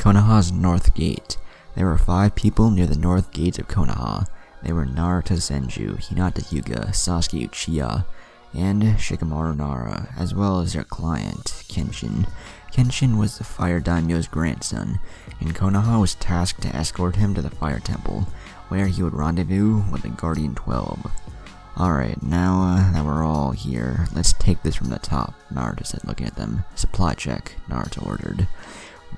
Konoha's North Gate. There were 5 people near the North Gates of Konoha. They were Naruto Senju, Hinata Hyuga, Sasuke Uchiha, and Shikamaru Nara, as well as their client, Kenshin. Kenshin was the Fire Daimyo's grandson, and Konoha was tasked to escort him to the Fire Temple, where he would rendezvous with the Guardian 12. Alright, now that we're all here, let's take this from the top, Naruto said looking at them. Supply check, Naruto ordered.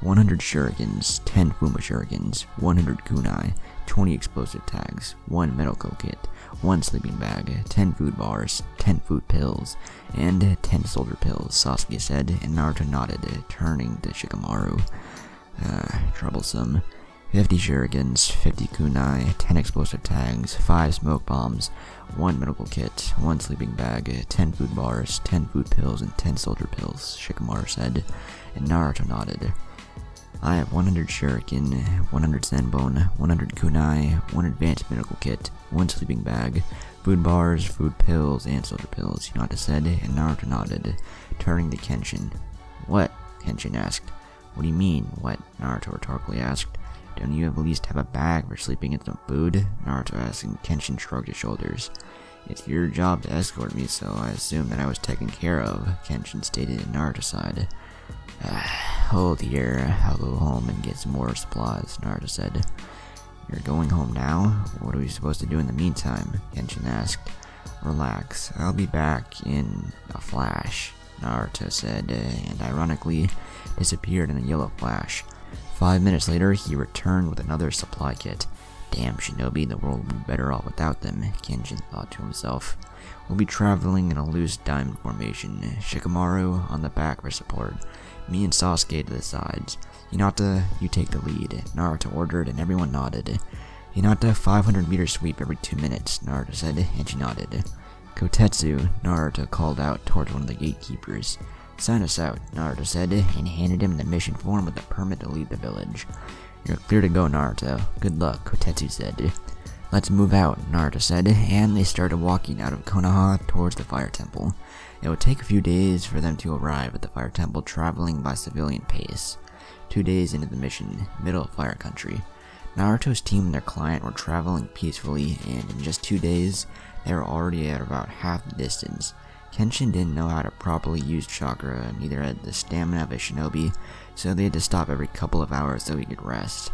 100 shurikens, 10 Fuma shurikens, 100 kunai, 20 explosive tags, 1 medical kit, 1 sleeping bag, 10 food bars, 10 food pills, and 10 soldier pills, Sasuke said, and Naruto nodded, turning to Shikamaru. Troublesome. 50 shurikens, 50 kunai, 10 explosive tags, 5 smoke bombs, 1 medical kit, 1 sleeping bag, 10 food bars, 10 food pills, and 10 soldier pills, Shikamaru said, and Naruto nodded. I have 100 shuriken, 100 senbon, 100 kunai, 1 advanced medical kit, 1 sleeping bag, food bars, food pills, and soldier pills, Hinata said, and Naruto nodded, turning to Kenshin. What? Kenshin asked. What do you mean, what? Naruto rhetorically asked. Don't you at least have a bag for sleeping and some food? Naruto asked, and Kenshin shrugged his shoulders. It's your job to escort me, so I assumed that I was taken care of, Kenshin stated, and Naruto sighed. Hold here, I'll go home and get some more supplies, Naruto said. You're going home now? What are we supposed to do in the meantime? Kenshin asked. Relax, I'll be back in a flash, Naruto said, and ironically disappeared in a yellow flash. 5 minutes later, he returned with another supply kit. Damn shinobi, the world would be better off without them, Kenshin thought to himself. We'll be traveling in a loose diamond formation, Shikamaru on the back for support, me and Sasuke to the sides. Hinata, you take the lead, Naruto ordered, and everyone nodded. Hinata, 500 meter sweep every 2 minutes, Naruto said, and she nodded. Kotetsu, Naruto called out towards one of the gatekeepers. Sign us out, Naruto said, and handed him the mission form with a permit to leave the village. You're clear to go, Naruto. Good luck, Kotetsu said. Let's move out, Naruto said, and they started walking out of Konoha towards the Fire Temple. It would take a few days for them to arrive at the Fire Temple, traveling by civilian pace. 2 days into the mission, middle of Fire Country. Naruto's team and their client were traveling peacefully, and in just 2 days, they were already at about half the distance. Kenshin didn't know how to properly use chakra, and neither had the stamina of a shinobi, so they had to stop every couple of hours so he could rest.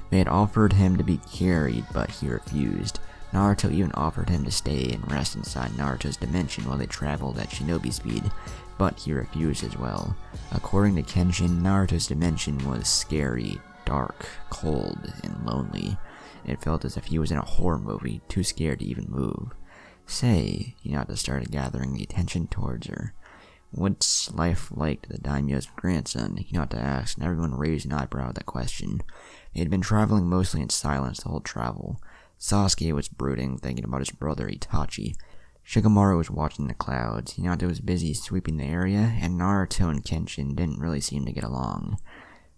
They had offered him to be carried, but he refused. Naruto even offered him to stay and rest inside Naruto's dimension while they traveled at shinobi speed, but he refused as well. According to Kenshin, Naruto's dimension was scary, dark, cold, and lonely. It felt as if he was in a horror movie, too scared to even move. Say, Hinata started gathering the attention towards her. What's life like to the daimyo's grandson? Hinata asked, and everyone raised an eyebrow at that question. They had been traveling mostly in silence the whole travel. Sasuke was brooding, thinking about his brother Itachi. Shikamaru was watching the clouds. Hinata was busy sweeping the area, and Naruto and Kenshin didn't really seem to get along.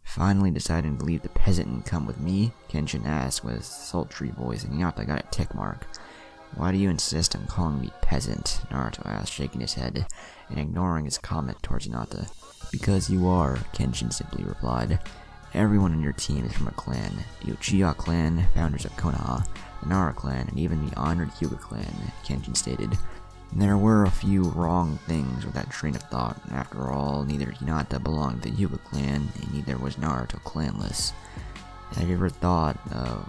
Finally deciding to leave the peasant and come with me, Kenshin asked with a sultry voice, and Hinata got a tick mark. Why do you insist on calling me peasant? Naruto asked, shaking his head and ignoring his comment towards Hinata. Because you are, Kenshin simply replied. Everyone in your team is from a clan. The Uchiha clan, founders of Konoha, the Nara clan, and even the honored Hyuga clan, Kenshin stated. There were a few wrong things with that train of thought. After all, neither Hinata belonged to the Hyuga clan, and neither was Naruto clanless. Have you ever thought of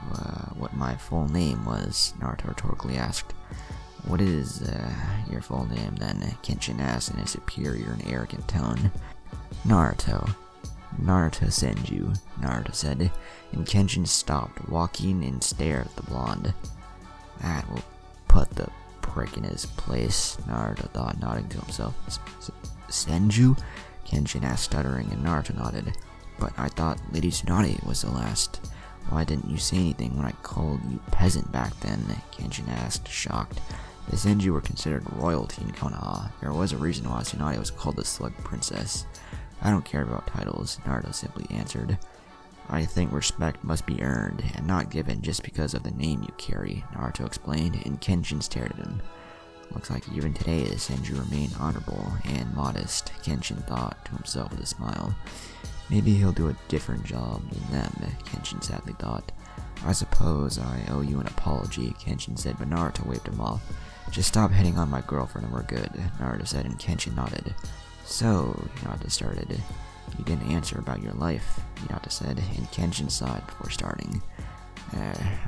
what my full name was? Naruto rhetorically asked. What is your full name then? Kenshin asked in a superior and arrogant tone. Naruto. Naruto Senju, Naruto said, and Kenshin stopped walking and stared at the blonde. That will put the prick in his place, Naruto thought, nodding to himself. Senju? Kenshin asked, stuttering, and Naruto nodded. But I thought Lady Tsunade was the last. Why didn't you say anything when I called you peasant back then? Kenshin asked, shocked. The Senju were considered royalty in Konoha. There was a reason why Tsunade was called the Slug Princess. I don't care about titles, Naruto simply answered. I think respect must be earned, and not given just because of the name you carry, Naruto explained, and Kenshin stared at him. Looks like even today the Senju remain honorable and modest, Kenshin thought to himself with a smile. Maybe he'll do a different job than them, Kenshin sadly thought. I suppose I owe you an apology, Kenshin said, but Naruto waved him off. Just stop hitting on my girlfriend and we're good, Naruto said, and Kenshin nodded. So, Naruto started. You didn't answer about your life, Minato said, and Kenshin sighed before starting.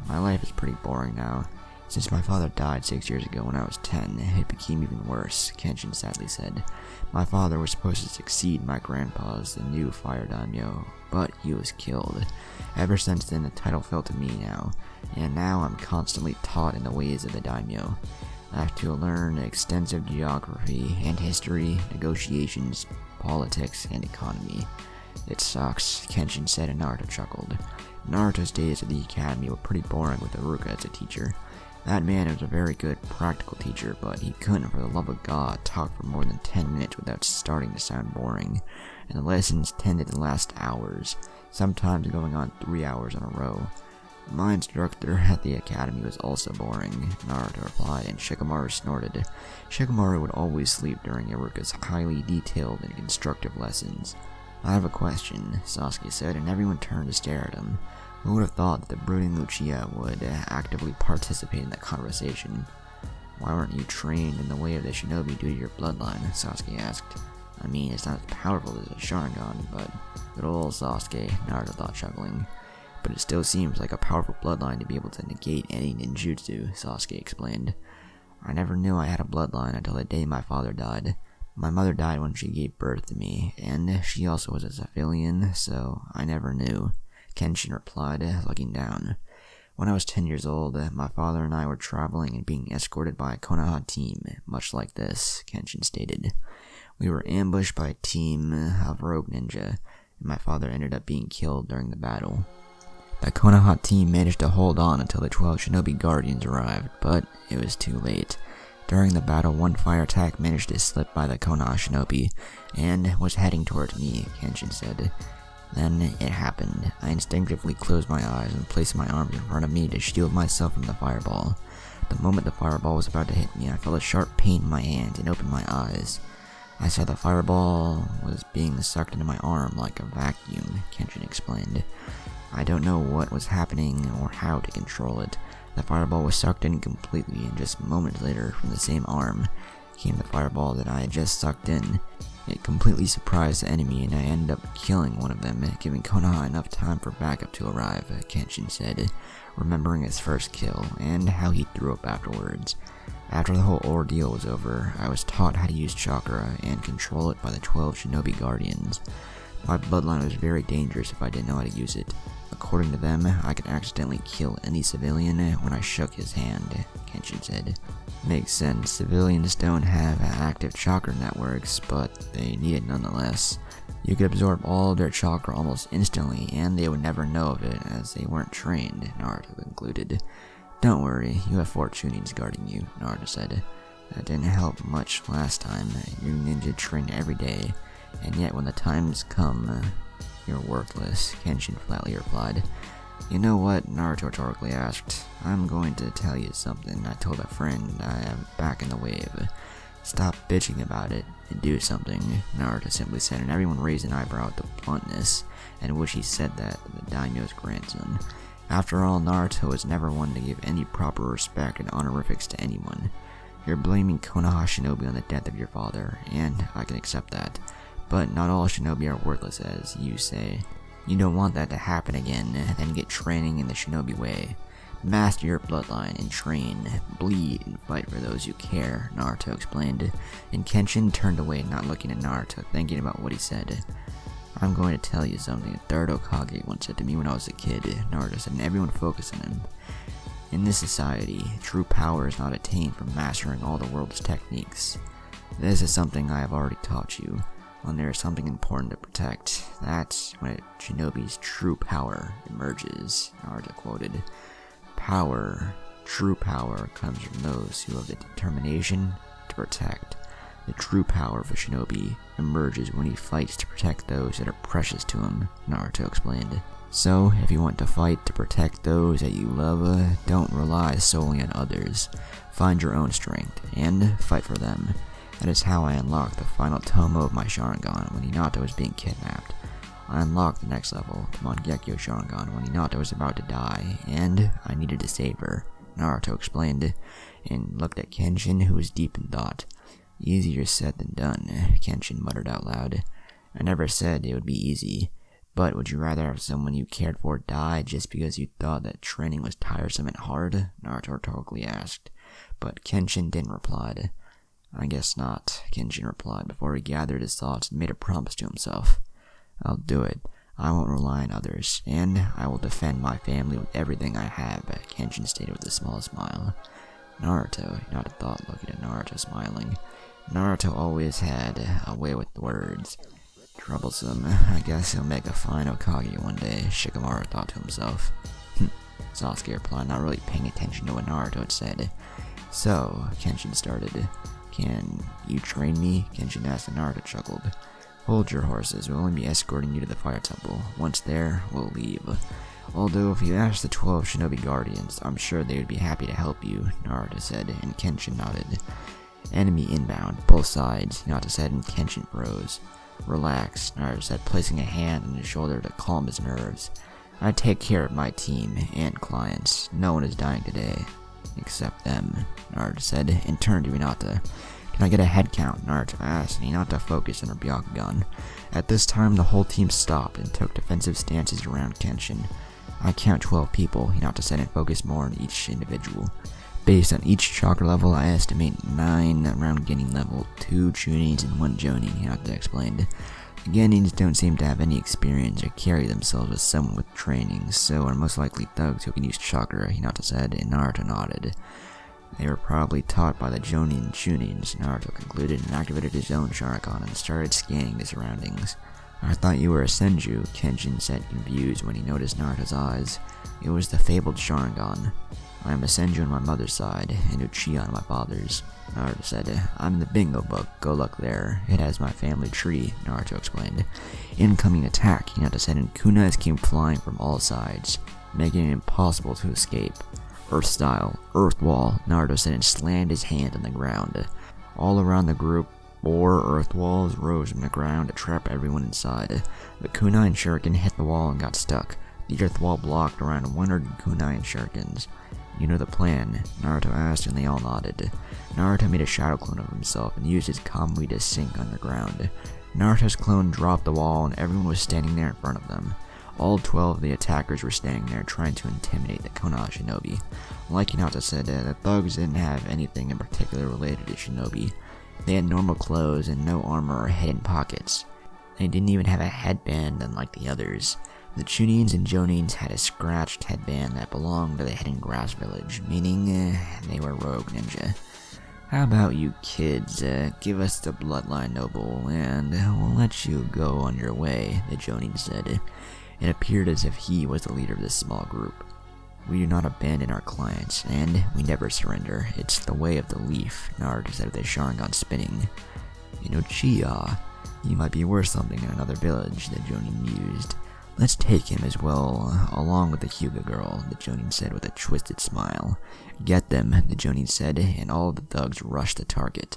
My life is pretty boring now. Since my father died 6 years ago when I was 10, it became even worse, Kenshin sadly said. My father was supposed to succeed my grandpa as the new fire daimyo, but he was killed. Ever since then, the title fell to me now, and now I'm constantly taught in the ways of the daimyo. I have to learn extensive geography and history, negotiations, politics, and economy. It sucks, Kenshin said, and Naruto chuckled. Naruto's days at the academy were pretty boring with Iruka as a teacher. That man was a very good practical teacher, but he couldn't for the love of God talk for more than 10 minutes without starting to sound boring, and the lessons tended to last hours, sometimes going on 3 hours in a row. My instructor at the academy was also boring, Naruto replied, and Shikamaru snorted. Shikamaru would always sleep during Iruka's highly detailed and constructive lessons. I have a question, Sasuke said, and everyone turned to stare at him. Who would have thought that the brooding Uchiha would actively participate in that conversation? Why weren't you trained in the way of the shinobi due to your bloodline? Sasuke asked. I mean, it's not as powerful as a Sharingan, but good old Sasuke, Naruto thought, chuckling. But it still seems like a powerful bloodline to be able to negate any ninjutsu, Sasuke explained. I never knew I had a bloodline until the day my father died. My mother died when she gave birth to me, and she also was a civilian, so I never knew, Kenshin replied, looking down. When I was 10 years old, my father and I were traveling and being escorted by a Konoha team, much like this, Kenshin stated. We were ambushed by a team of rogue ninja, and my father ended up being killed during the battle. The Konoha team managed to hold on until the 12 shinobi guardians arrived, but it was too late. During the battle, one fire attack managed to slip by the Konoha shinobi, and was heading towards me, Kenshin said. Then it happened. I instinctively closed my eyes and placed my arms in front of me to shield myself from the fireball. The moment the fireball was about to hit me, I felt a sharp pain in my hand and opened my eyes. I saw the fireball was being sucked into my arm like a vacuum, Kenshin explained. I don't know what was happening or how to control it. The fireball was sucked in completely, and just moments later, from the same arm, came the fireball that I had just sucked in. It completely surprised the enemy, and I ended up killing one of them, giving Konoha enough time for backup to arrive, Kenshin said, remembering his first kill, and how he threw up afterwards. After the whole ordeal was over, I was taught how to use chakra and control it by the 12 shinobi guardians. My bloodline was very dangerous if I didn't know how to use it. According to them, I could accidentally kill any civilian when I shook his hand, Kenshin said. Makes sense, civilians don't have active chakra networks, but they need it nonetheless. You could absorb all of their chakra almost instantly, and they would never know of it as they weren't trained, Naruto concluded. Don't worry, you have 4 Chunins guarding you, Naruto said. That didn't help much last time. Your ninja trained every day, and yet when the times come, you're worthless, Kenshin flatly replied. You know what? Naruto rhetorically asked. I'm going to tell you something I told a friend I have back in the wave. Stop bitching about it and do something, Naruto simply said, and everyone raised an eyebrow at the bluntness in which he said that to the daimyo's grandson. After all, Naruto was never one to give any proper respect and honorifics to anyone. You're blaming Konoha shinobi on the death of your father, and I can accept that. But not all shinobi are worthless, as you say. You don't want that to happen again, then get training in the shinobi way. Master your bloodline and train, bleed, and fight for those you care, Naruto explained, and Kenshin turned away, not looking at Naruto, thinking about what he said. I'm going to tell you something the 3rd Hokage once said to me when I was a kid, Naruto said, and everyone focused on him. In this society, true power is not attained from mastering all the world's techniques. This is something I have already taught you. When there is something important to protect, that's when a shinobi's true power emerges, Naruto quoted. Power, true power, comes from those who have the determination to protect. The true power of a shinobi emerges when he fights to protect those that are precious to him, Naruto explained. So, if you want to fight to protect those that you love, don't rely solely on others. Find your own strength, and fight for them. That is how I unlocked the final tomo of my Sharingan when Minato was being kidnapped. I unlocked the next level, the Mangekyo Sharingan, when Minato was about to die, and I needed to save her, Naruto explained, and looked at Kenshin, who was deep in thought. Easier said than done, Kenshin muttered out loud. I never said it would be easy, but would you rather have someone you cared for die just because you thought that training was tiresome and hard? Naruto rhetorically asked, but Kenshin didn't reply. I guess not, Kenshin replied before he gathered his thoughts and made a promise to himself. I'll do it. I won't rely on others, and I will defend my family with everything I have, Kenshin stated with a small smile. Naruto, Hinata thought, looking at Naruto smiling. Naruto always had a way with words. Troublesome. I guess he'll make a fine Hokage one day, Shikamaru thought to himself. Sasuke replied, not really paying attention to what Naruto had said. So, Kenshin started. Can you train me? Kenshin asked, and Naruto chuckled. Hold your horses, we'll only be escorting you to the fire temple. Once there, we'll leave. Although if you ask the 12 shinobi guardians, I'm sure they would be happy to help you, Naruto said, and Kenshin nodded. Enemy inbound, both sides, Hinata said, and Kenshin froze. Relax, Naruto said, placing a hand on his shoulder to calm his nerves. I take care of my team and clients. No one is dying today. Except them, Naruto said, and turned to Hinata. Can I get a head count? Naruto asked, and Hinata focused on her Byakugan. At this time, the whole team stopped and took defensive stances around Kenshin. I count 12 people, Hinata said, and focused more on each individual. Based on each chakra level, I estimate 9 around Genin level, 2 Chunins and 1 Jonin, Hinata explained. The Genins don't seem to have any experience or carry themselves as someone with training, so are most likely thugs who can use chakra, Hinata said, and Naruto nodded. They were probably taught by the Jonin and Chunins, Naruto concluded, and activated his own Sharingan and started scanning the surroundings. I thought you were a Senju, Kenshin said, confused when he noticed Naruto's eyes. It was the fabled Sharingan. I am a Senju on my mother's side, and Uchiha on my father's. Naruto said, I'm in the bingo book, go look there. It has my family tree, Naruto explained. Incoming attack, Hinata said, and kunais came flying from all sides, making it impossible to escape. Earth style, earth wall, Naruto said, and slammed his hand on the ground. All around the group, 4 earth walls rose from the ground to trap everyone inside. The kunai and shuriken hit the wall and got stuck. The earth wall blocked around 100 kunai and shurikens. You know the plan, Naruto asked, and they all nodded. Naruto made a shadow clone of himself and used his Kamui to sink underground. Naruto's clone dropped the wall and everyone was standing there in front of them. All 12 of the attackers were standing there trying to intimidate the Konoha shinobi. Like Hinata said, the thugs didn't have anything in particular related to shinobi. They had normal clothes and no armor or hidden pockets. They didn't even have a headband unlike the others. The Chunins and Jonins had a scratched headband that belonged to the hidden grass village, meaning they were rogue ninja. How about you kids, give us the bloodline noble, and we'll let you go on your way, the Jonin said. It appeared as if he was the leader of this small group. We do not abandon our clients, and we never surrender. It's the way of the leaf, Naruto said with his Sharingan spinning. In Uchiha, he might be worth something in another village, the Jonin mused. Let's take him as well, along with the Hyuga girl, the Jonin said with a twisted smile. Get them, the Jonin said, and all the thugs rushed the target.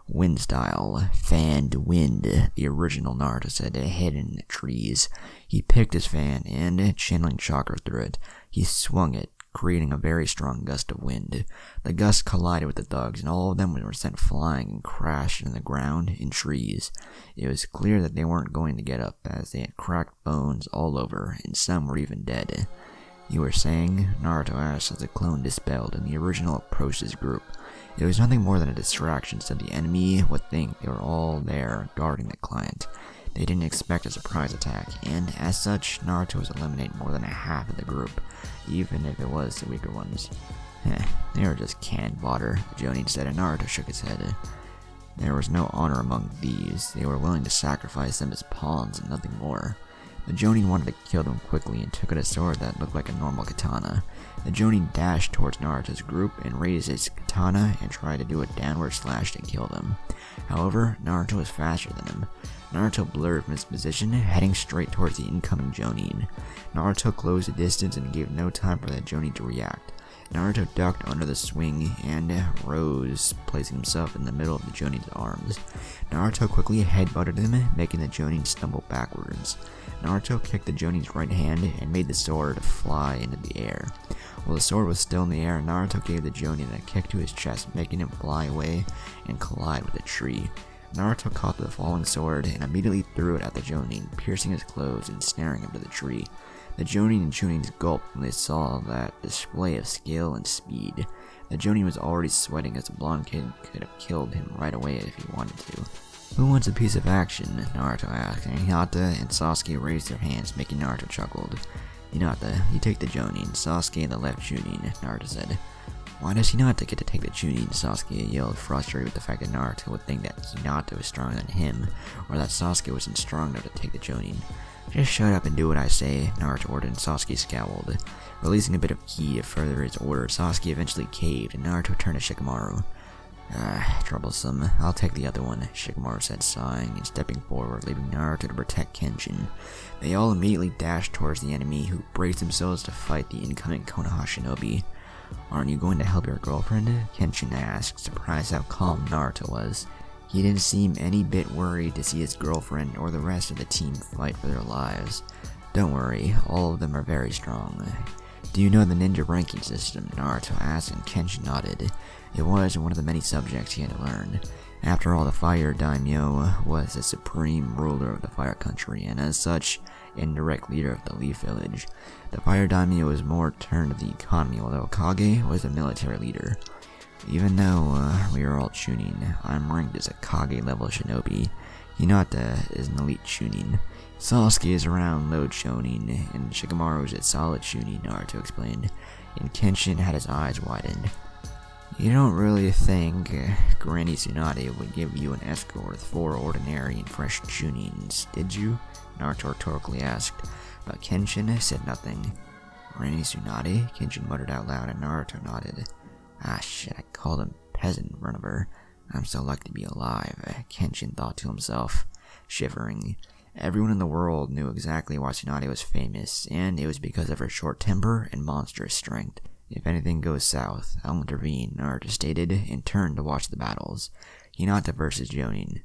Wind style, fanned wind, the original Naruto said, hidden in the trees. He picked his fan, and, channeling chakra through it, he swung it, creating a very strong gust of wind. The gust collided with the thugs, and all of them were sent flying and crashed into the ground in trees. It was clear that they weren't going to get up, as they had cracked bones all over, and some were even dead. You were saying? Naruto asked as the clone dispelled, and the original approached his group. It was nothing more than a distraction, so the enemy would think they were all there guarding the client. They didn't expect a surprise attack, and as such, Naruto was eliminating more than a half of the group, even if it was the weaker ones. They were just canned fodder, Jonin said, and Naruto shook his head. There was no honor among thieves. They were willing to sacrifice them as pawns and nothing more. The Jonin wanted to kill them quickly and took out a sword that looked like a normal katana. The Jonin dashed towards Naruto's group and raised his katana and tried to do a downward slash to kill them. However, Naruto was faster than him. Naruto blurred from his position, heading straight towards the incoming Jonin. Naruto closed the distance and gave no time for the Jonin to react. Naruto ducked under the swing and rose, placing himself in the middle of the Jonin's arms. Naruto quickly headbutted him, making the Jonin stumble backwards. Naruto kicked the Jonin's right hand and made the sword fly into the air. While the sword was still in the air, Naruto gave the Jonin a kick to his chest, making him fly away and collide with a tree. Naruto caught the falling sword and immediately threw it at the Jonin, piercing his clothes and snaring him to the tree. The Jonin and Chunins gulped when they saw that display of skill and speed. The Jonin was already sweating as the blonde kid could have killed him right away if he wanted to. "Who wants a piece of action?" Naruto asked, and Hinata and Sasuke raised their hands, making Naruto chuckle. "Hinata, you take the Jonin, Sasuke the left Chunin," Naruto said. "Why does Hinata get to take the Chunin?" Sasuke yelled, frustrated with the fact that Naruto would think that Hinata was stronger than him, or that Sasuke wasn't strong enough to take the Jonin. "Just shut up and do what I say," Naruto ordered, and Sasuke scowled. Releasing a bit of ki to further his order, Sasuke eventually caved, and Naruto turned to Shikamaru. Troublesome. I'll take the other one," Shikamaru said, sighing and stepping forward, leaving Naruto to protect Kenshin. They all immediately dashed towards the enemy, who braced themselves to fight the incoming Konoha shinobi. "Aren't you going to help your girlfriend?" Kenshin asked, surprised how calm Naruto was. He didn't seem any bit worried to see his girlfriend or the rest of the team fight for their lives. "Don't worry, all of them are very strong." "Do you know the ninja ranking system?" Naruto asked, and Kenshin nodded. It was one of the many subjects he had to learn. After all, the Fire Daimyo was the supreme ruler of the Fire Country, and as such, indirect leader of the Leaf Village. The Fire Daimyo was more turned to the economy, while Kage was the military leader. "Even though we are all Chunin, I'm ranked as a Kage level shinobi. Hinata is an elite Chunin. Sasuke is around low Chunin, and Shikamaru is a solid Chunin," Naruto explained, and Kenshin had his eyes widened. "You don't really think Granny Tsunade would give you an escort with 4 ordinary and fresh Chunins, did you?" Naruto rhetorically asked, but Kenshin said nothing. "Granny Tsunade?" Kenshin muttered out loud, and Naruto nodded. "Ah shit, I called him peasant in front of her. I'm so lucky to be alive," Kenshin thought to himself, shivering. Everyone in the world knew exactly why Tsunade was famous, and it was because of her short temper and monstrous strength. "If anything goes south, I'll intervene," Naruto stated, and turned to watch the battles. Hinata versus Jonin.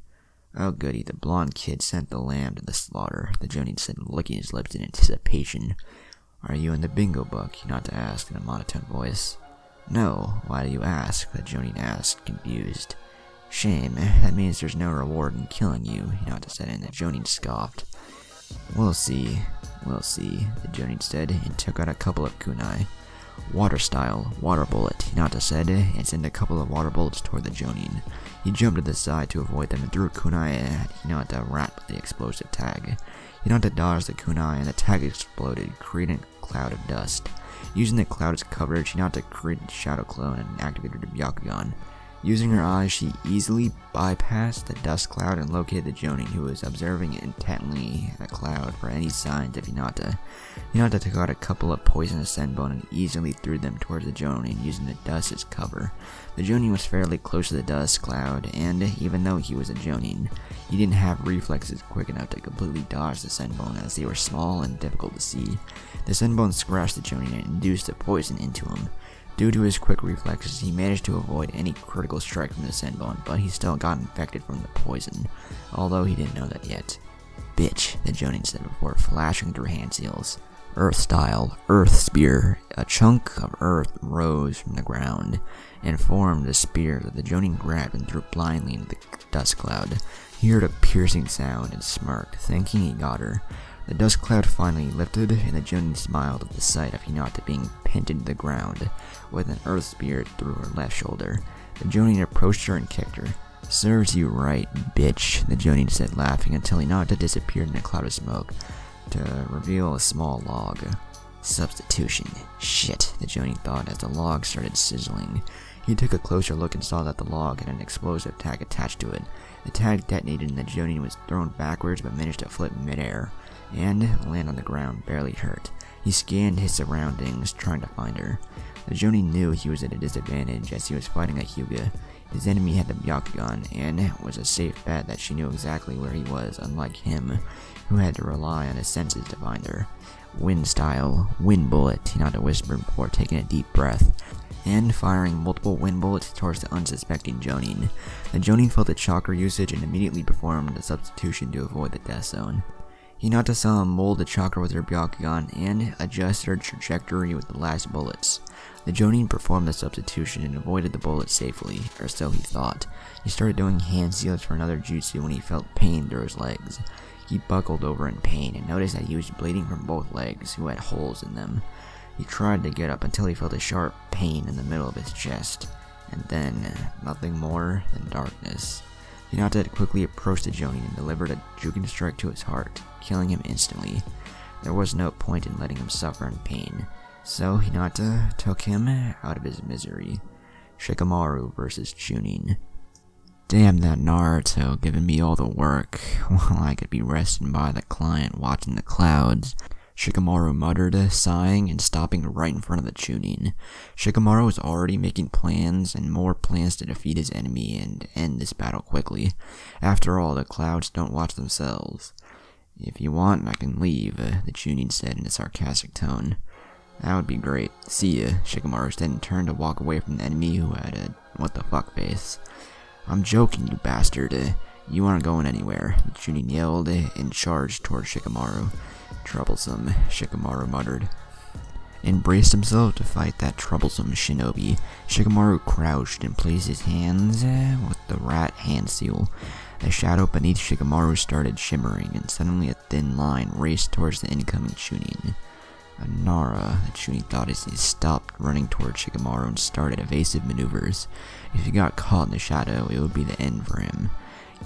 "Oh goody, the blonde kid sent the lamb to the slaughter," the Jonin said, licking his lips in anticipation. "Are you in the bingo book?" Hinata asked in a monotone voice. "No, why do you ask?" the Jonin asked, confused. "Shame, that means there's no reward in killing you," Hinata said, and the Jonin scoffed. We'll see, the Jonin said, and took out a couple of kunai. "Water style, water bullet," Hinata said, and sent a couple of water bullets toward the Jonin. He jumped to the side to avoid them and threw a kunai at Hinata, wrapped with the explosive tag. Hinata dodged the kunai, and the tag exploded, creating a cloud of dust. Using the cloud as coverage, Hinata created a shadow clone and activated the Byakugan. Using her eyes, she easily bypassed the dust cloud and located the Jonin, who was observing intently the cloud for any signs of Hinata. Hinata took out a couple of poisonous senbon and easily threw them towards the Jonin, using the dust as cover. The Jonin was fairly close to the dust cloud, and even though he was a Jonin, he didn't have reflexes quick enough to completely dodge the senbon, as they were small and difficult to see. The senbon scratched the Jonin and induced the poison into him. Due to his quick reflexes, he managed to avoid any critical strike from the senbon, but he still got infected from the poison, although he didn't know that yet. "Bitch," the Jonin said before flashing through hand seals. Earth style, earth spear. A chunk of earth rose from the ground and formed a spear that the Jonin grabbed and threw blindly into the dust cloud. He heard a piercing sound and smirked, thinking he got her. The dust cloud finally lifted, and the Jonin smiled at the sight of Hinata being pinned into the ground with an earth spear through her left shoulder. The Jonin approached her and kicked her. "Serves you right, bitch," the Jonin said, laughing until Hinata disappeared in a cloud of smoke to reveal a small log. Substitution. Shit, the Jonin thought as the log started sizzling. He took a closer look and saw that the log had an explosive tag attached to it. The tag detonated and the Jonin was thrown backwards but managed to flip midair and land on the ground, barely hurt. He scanned his surroundings, trying to find her. The Jonin knew he was at a disadvantage as he was fighting a Hyuga. His enemy had the Byakugan, and it was a safe bet that she knew exactly where he was, unlike him, who had to rely on his senses to find her. Wind style, wind bullet, Hinata whispered before taking a deep breath, and firing multiple wind bullets towards the unsuspecting Jonin. The Jonin felt the chakra usage and immediately performed a substitution to avoid the death zone. Hinata saw him mold the chakra with her Byakugan and adjust her trajectory with the last bullets. The Jonin performed the substitution and avoided the bullets safely, or so he thought. He started doing hand seals for another jutsu when he felt pain through his legs. He buckled over in pain and noticed that he was bleeding from both legs, who had holes in them. He tried to get up until he felt a sharp pain in the middle of his chest, and then nothing more than darkness. Hinata had quickly approached the Jonin and delivered a Juken strike to his heart, killing him instantly. There was no point in letting him suffer in pain, so Hinata took him out of his misery. Shikamaru versus Chunin. Damn that Naruto giving me all the work, while I could be resting by the client watching the clouds. Shikamaru muttered, sighing and stopping right in front of the Chunin. Shikamaru was already making plans, and more plans to defeat his enemy and end this battle quickly. After all, the clouds don't watch themselves. If you want, I can leave, the Chunin said in a sarcastic tone. That would be great. See ya, Shikamaru said and turned to walk away from the enemy who had a what the fuck face. I'm joking, you bastard. You aren't going anywhere, the Chunin yelled and charged toward Shikamaru. Troublesome, Shikamaru muttered, and braced himself to fight that troublesome shinobi. Shikamaru crouched and placed his hands with the rat hand seal. The shadow beneath Shikamaru started shimmering, and suddenly a thin line raced towards the incoming Chunin. Nara, the Chunin thought as he stopped running towards Shikamaru and started evasive maneuvers. If he got caught in the shadow, it would be the end for him.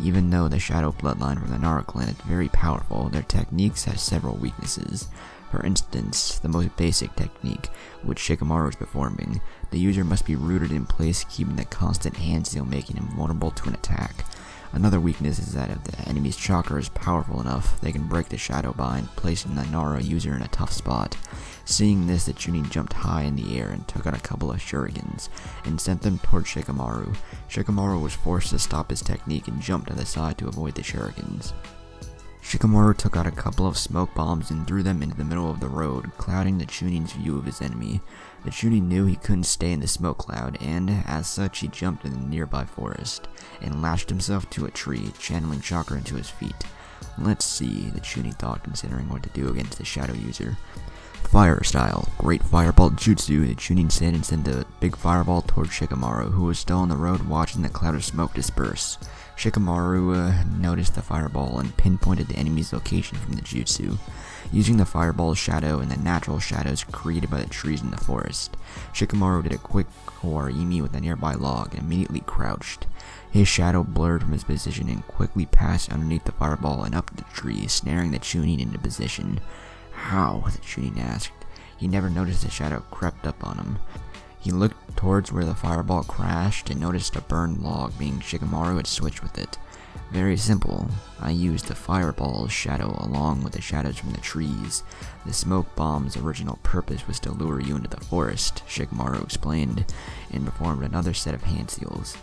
Even though the shadow bloodline from the Nara clan is very powerful, their techniques have several weaknesses. For instance, the most basic technique, which Shikamaru is performing, the user must be rooted in place, keeping the constant hand seal making him vulnerable to an attack. Another weakness is that if the enemy's chakra is powerful enough, they can break the shadow bind, placing the Nara user in a tough spot. Seeing this, the Chunin jumped high in the air and took out a couple of shurikens, and sent them toward Shikamaru. Shikamaru was forced to stop his technique and jumped to the side to avoid the shurikens. Shikamaru took out a couple of smoke bombs and threw them into the middle of the road, clouding the Chunin's view of his enemy. The Chunin knew he couldn't stay in the smoke cloud, and as such he jumped in the nearby forest, and lashed himself to a tree, channeling chakra into his feet. Let's see, the Chunin thought, considering what to do against the shadow user. Fire style, great fireball jutsu, the Chunin said and sent a big fireball towards Shikamaru, who was still on the road watching the cloud of smoke disperse. Shikamaru noticed the fireball and pinpointed the enemy's location from the jutsu, using the fireball's shadow and the natural shadows created by the trees in the forest. Shikamaru did a quick Kawarimi with a nearby log and immediately crouched. His shadow blurred from his position and quickly passed underneath the fireball and up the tree, snaring the Chunin into position. How? The Chunin asked. He never noticed the shadow crept up on him. He looked towards where the fireball crashed and noticed a burned log, meaning Shikamaru had switched with it. Very simple. I used the fireball's shadow along with the shadows from the trees. The smoke bomb's original purpose was to lure you into the forest, Shikamaru explained, and performed another set of hand seals.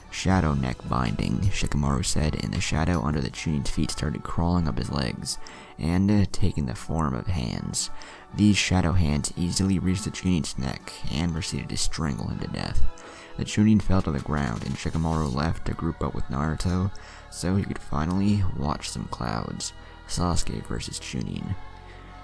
Shadow neck binding, Shikamaru said, and the shadow under the Chunin's feet started crawling up his legs, and taking the form of hands. These shadow hands easily reached the Chunin's neck, and proceeded to strangle him to death. The Chunin fell to the ground, and Shikamaru left to group up with Naruto, so he could finally watch some clouds. Sasuke versus Chunin.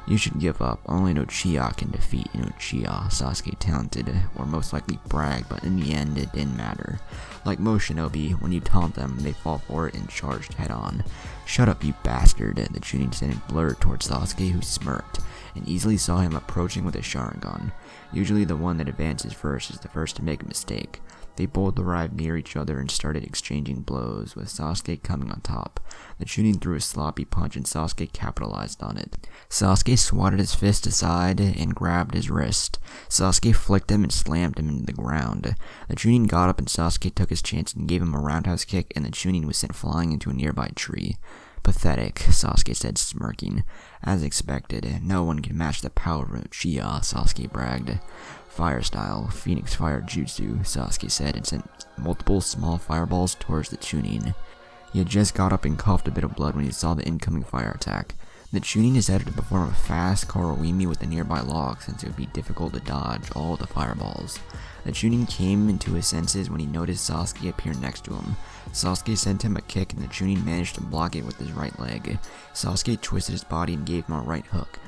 You should give up, only no Uchiha can defeat an Uchiha, Sasuke taunted, or most likely bragged, but in the end it didn't matter. Like most shinobi, when you taunt them, they fall for it and charged head on. Shut up, you bastard, the Chunin said and blurred towards Sasuke, who smirked, and easily saw him approaching with a Sharingan. Usually the one that advances first is the first to make a mistake. They both arrived near each other and started exchanging blows, with Sasuke coming on top. The Chunin threw a sloppy punch and Sasuke capitalized on it. Sasuke swatted his fist aside and grabbed his wrist. Sasuke flicked him and slammed him into the ground. The Chunin got up and Sasuke took his chance and gave him a roundhouse kick, and the Chunin was sent flying into a nearby tree. Pathetic, Sasuke said, smirking. As expected, no one can match the power of Uchiha, Sasuke bragged. Fire style, Phoenix Fire Jutsu, Sasuke said and sent multiple small fireballs towards the Chunin. He had just got up and coughed a bit of blood when he saw the incoming fire attack. The Chunin decided to perform a fast Kuroimi with the nearby log since it would be difficult to dodge all of the fireballs. The Chunin came into his senses when he noticed Sasuke appear next to him. Sasuke sent him a kick and the Chunin managed to block it with his right leg. Sasuke twisted his body and gave him a right hook.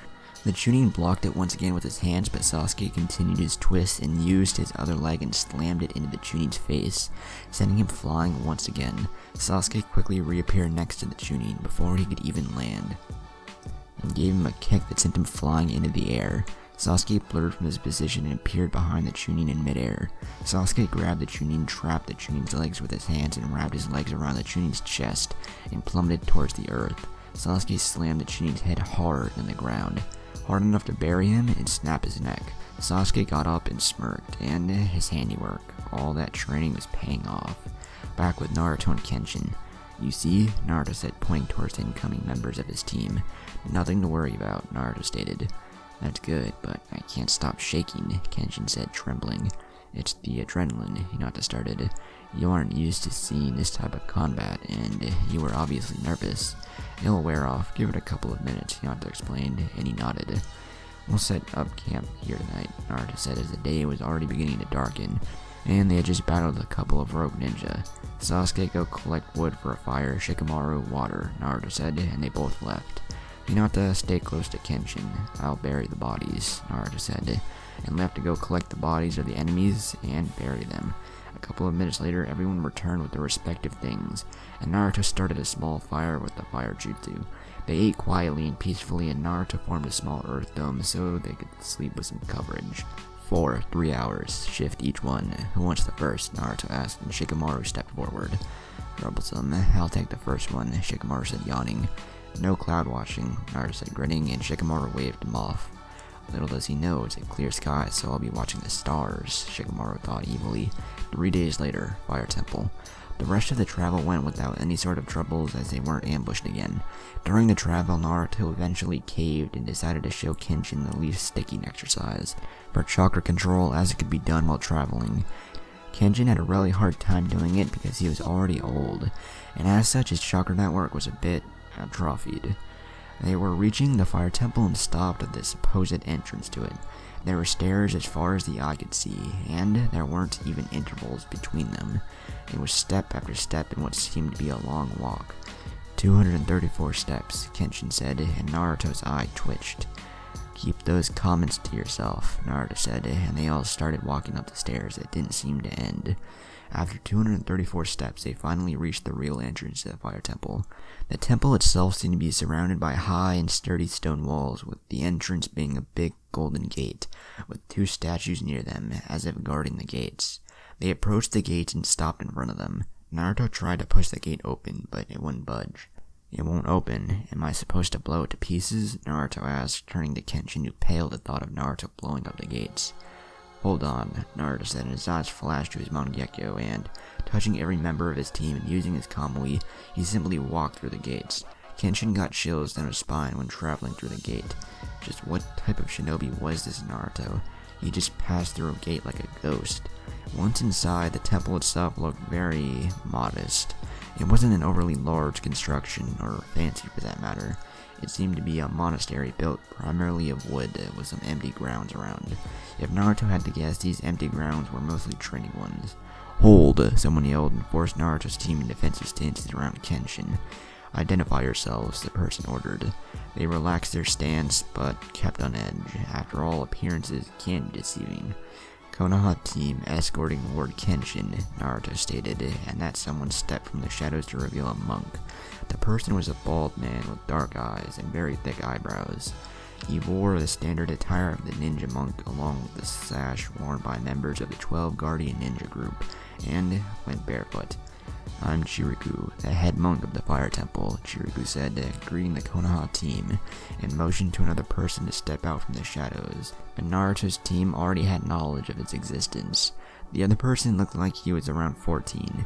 The Chunin blocked it once again with his hands, but Sasuke continued his twist and used his other leg and slammed it into the Chunin's face, sending him flying once again. Sasuke quickly reappeared next to the Chunin before he could even land, and gave him a kick that sent him flying into the air. Sasuke blurred from his position and appeared behind the Chunin in midair. Sasuke grabbed the Chunin, trapped the Chunin's legs with his hands, and wrapped his legs around the Chunin's chest and plummeted towards the earth. Sasuke slammed the Chunin's head hard in the ground, hard enough to bury him and snap his neck. Sasuke got up and smirked, and his handiwork, all that training was paying off. Back with Naruto and Kenshin. "You see," Naruto said, pointing towards the incoming members of his team. "Nothing to worry about," Naruto stated. "That's good, but I can't stop shaking," Kenshin said, trembling. "It's the adrenaline," Hinata started. "You aren't used to seeing this type of combat, and you were obviously nervous. It'll wear off, give it a couple of minutes," Hinata explained, and he nodded. "We'll set up camp here tonight," Naruto said as the day was already beginning to darken, and they had just battled a couple of rogue ninja. "Sasuke, go collect wood for a fire, Shikamaru, water," Naruto said, and they both left. "Hinata, stay close to Kenshin. I'll bury the bodies," Naruto said, and left to go collect the bodies of the enemies and bury them. A couple of minutes later, everyone returned with their respective things, and Naruto started a small fire with the fire jutsu. They ate quietly and peacefully, and Naruto formed a small earth dome so they could sleep with some coverage. 3 hours, shift each one. "Who wants the first?" Naruto asked, and Shikamaru stepped forward. "Troublesome. I'll take the first one," Shikamaru said, yawning. "No cloud watching," Naruto said, grinning, and Shikamaru waved him off. "Little does he know it's a clear sky, so I'll be watching the stars," Shikamaru thought evilly. 3 days later, Fire Temple. The rest of the travel went without any sort of troubles as they weren't ambushed again. During the travel, Naruto eventually caved and decided to show Kenshin the leaf sticking exercise for chakra control, as it could be done while traveling. Kenshin had a really hard time doing it because he was already old, and as such his chakra network was a bit atrophied. They were reaching the fire temple and stopped at the supposed entrance to it. There were stairs as far as the eye could see, and there weren't even intervals between them. It was step after step in what seemed to be a long walk. 234 steps, Kenshin said, and Naruto's eye twitched. "Keep those comments to yourself," Naruto said, and they all started walking up the stairs that didn't seem to end. After 234 steps, they finally reached the real entrance to the fire temple. The temple itself seemed to be surrounded by high and sturdy stone walls, with the entrance being a big golden gate, with 2 statues near them, as if guarding the gates. They approached the gates and stopped in front of them. Naruto tried to push the gate open, but it wouldn't budge. "It won't open. Am I supposed to blow it to pieces?" Naruto asked, turning to Kenshin, who paled at thought of Naruto blowing up the gates. "Hold on," Naruto said, and his eyes flashed to his Mangekyo, and, touching every member of his team and using his Kamui, he simply walked through the gates. Kenshin got chills down his spine when traveling through the gate. Just what type of shinobi was this Naruto? He just passed through a gate like a ghost. Once inside, the temple itself looked very modest. It wasn't an overly large construction, or fancy for that matter. It seemed to be a monastery built primarily of wood with some empty grounds around. If Naruto had to guess, these empty grounds were mostly training ones. "Hold!" someone yelled and forced Naruto's team in defensive stances around Kenshin. "Identify yourselves," the person ordered. They relaxed their stance, but kept on edge. After all, appearances can be deceiving. "Konoha team escorting Lord Kenshin," Naruto stated, and that someone stepped from the shadows to reveal a monk. The person was a bald man with dark eyes and very thick eyebrows. He wore the standard attire of the ninja monk along with the sash worn by members of the 12 Guardian Ninja group, and went barefoot. "I'm Chiriku, the head monk of the fire temple," Chiriku said, greeting the Konoha team, and motioned to another person to step out from the shadows. But Naruto's team already had knowledge of its existence. The other person looked like he was around 14.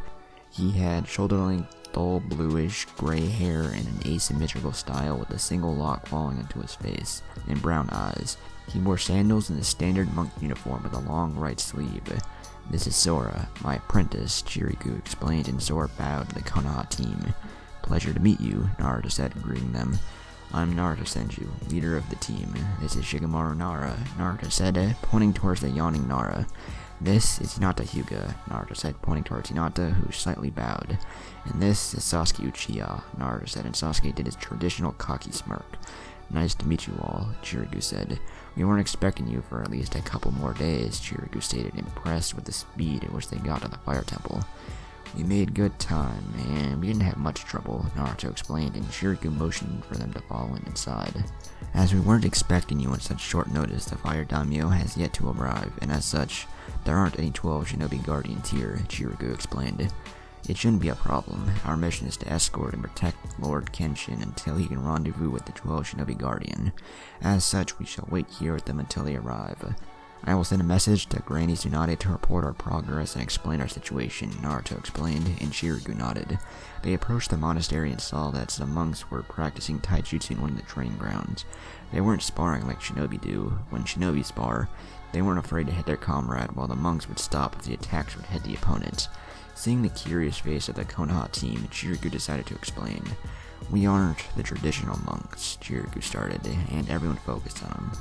He had shoulder-length, dull bluish gray hair in an asymmetrical style with a single lock falling into his face, and brown eyes. He wore sandals and a standard monk uniform with a long right sleeve. "This is Sora, my apprentice," Chiriku explained, and Sora bowed to the Konoha team. "Pleasure to meet you," Naruto said, greeting them. I'm Naruto Senju, leader of the team. This is Shikamaru Nara, Naruto said, pointing towards the yawning Nara. This is Hinata Hyuga, Naruto said, pointing towards Hinata, who slightly bowed. And this is Sasuke Uchiha, Naruto said, and Sasuke did his traditional cocky smirk. Nice to meet you all, Chiriku said. We weren't expecting you for at least a couple more days, Chiriku stated, impressed with the speed at which they got to the fire temple. We made good time, and we didn't have much trouble, Naruto explained, and Chiriku motioned for them to follow him inside. As we weren't expecting you on such short notice, the fire daimyo has yet to arrive, and as such, there aren't any 12 shinobi guardians here, Chiriku explained. It shouldn't be a problem. Our mission is to escort and protect Lord Kenshin until he can rendezvous with the 12 shinobi guardian. As such, we shall wait here with them until they arrive. I will send a message to Granny Tsunade to report our progress and explain our situation, Naruto explained, and Chiriku nodded. They approached the monastery and saw that some monks were practicing taijutsu in one of the training grounds. They weren't sparring like shinobi do. When shinobi spar, they weren't afraid to hit their comrade, while the monks would stop if the attacks would hit the opponent. Seeing the curious face of the Konoha team, Chiriku decided to explain. We aren't the traditional monks, Chiriku started, and everyone focused on him.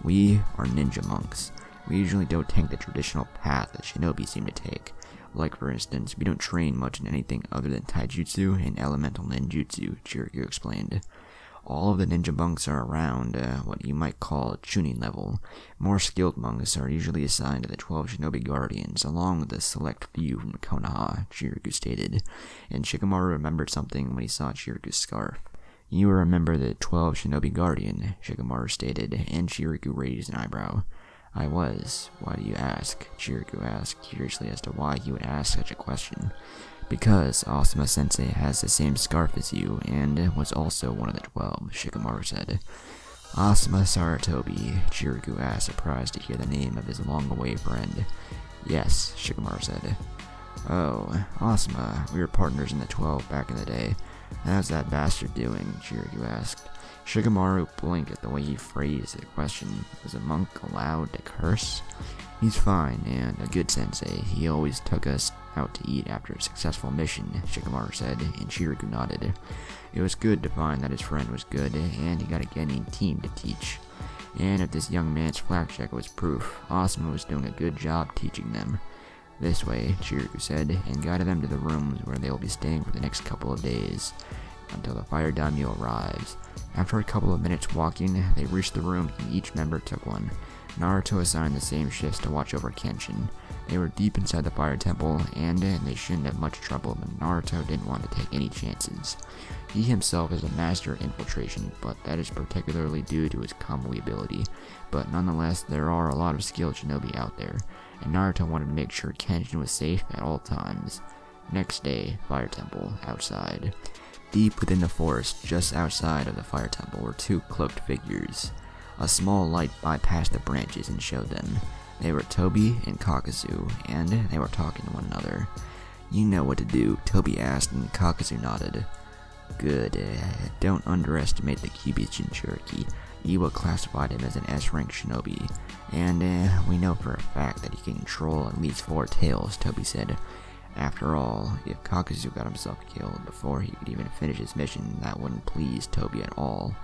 We are ninja monks. We usually don't take the traditional path that shinobi seem to take. Like for instance, we don't train much in anything other than taijutsu and elemental ninjutsu, Chiriku explained. All of the ninja monks are around what you might call chunin level. More skilled monks are usually assigned to the 12 shinobi guardians, along with a select few from Konoha, Chiriku stated. And Shikamaru remembered something when he saw Chiriku's scarf. You remember the 12 shinobi guardian, Shikamaru stated, and Chiriku raised an eyebrow. I was. Why do you ask? Chiriku asked, curiously as to why he would ask such a question. Because Asuma-sensei has the same scarf as you, and was also one of the 12, Shikamaru said. Asuma Saratobi, Chiriku asked, surprised to hear the name of his long-away friend. Yes, Shikamaru said. Oh, Asuma, we were partners in the 12 back in the day. How's that bastard doing? Chiriku asked. Shikamaru blinked at the way he phrased the question. Was a monk allowed to curse? He's fine, and a good sensei. He always took us out to eat after a successful mission, Shikamaru said, and Chiriku nodded. It was good to find that his friend was good, and he got a genin team to teach. And if this young man's flak jacket was proof, Asuma was doing a good job teaching them. This way, Chiriku said, and guided them to the rooms where they will be staying for the next couple of days, until the fire daimyo arrives. After a couple of minutes walking, they reached the rooms and each member took one. Naruto assigned the same shifts to watch over Kenshin. They were deep inside the fire temple, and they shouldn't have much trouble, but Naruto didn't want to take any chances. He himself is a master of infiltration, but that is particularly due to his Kamui ability. But nonetheless, there are a lot of skilled shinobi out there, and Naruto wanted to make sure Kenshin was safe at all times. Next day, fire temple, outside. Deep within the forest, just outside of the fire temple, were two cloaked figures. A small light bypassed the branches and showed them. They were Tobi and Kakazu, and they were talking to one another. You know what to do, Tobi asked, and Kakazu nodded. Good, don't underestimate the Kyuubi Jinchuriki. Iwa classified him as an S-rank shinobi, and we know for a fact that he can control at least 4 tails, Tobi said. After all, if Kakazu got himself killed before he could even finish his mission, that wouldn't please Tobi at all.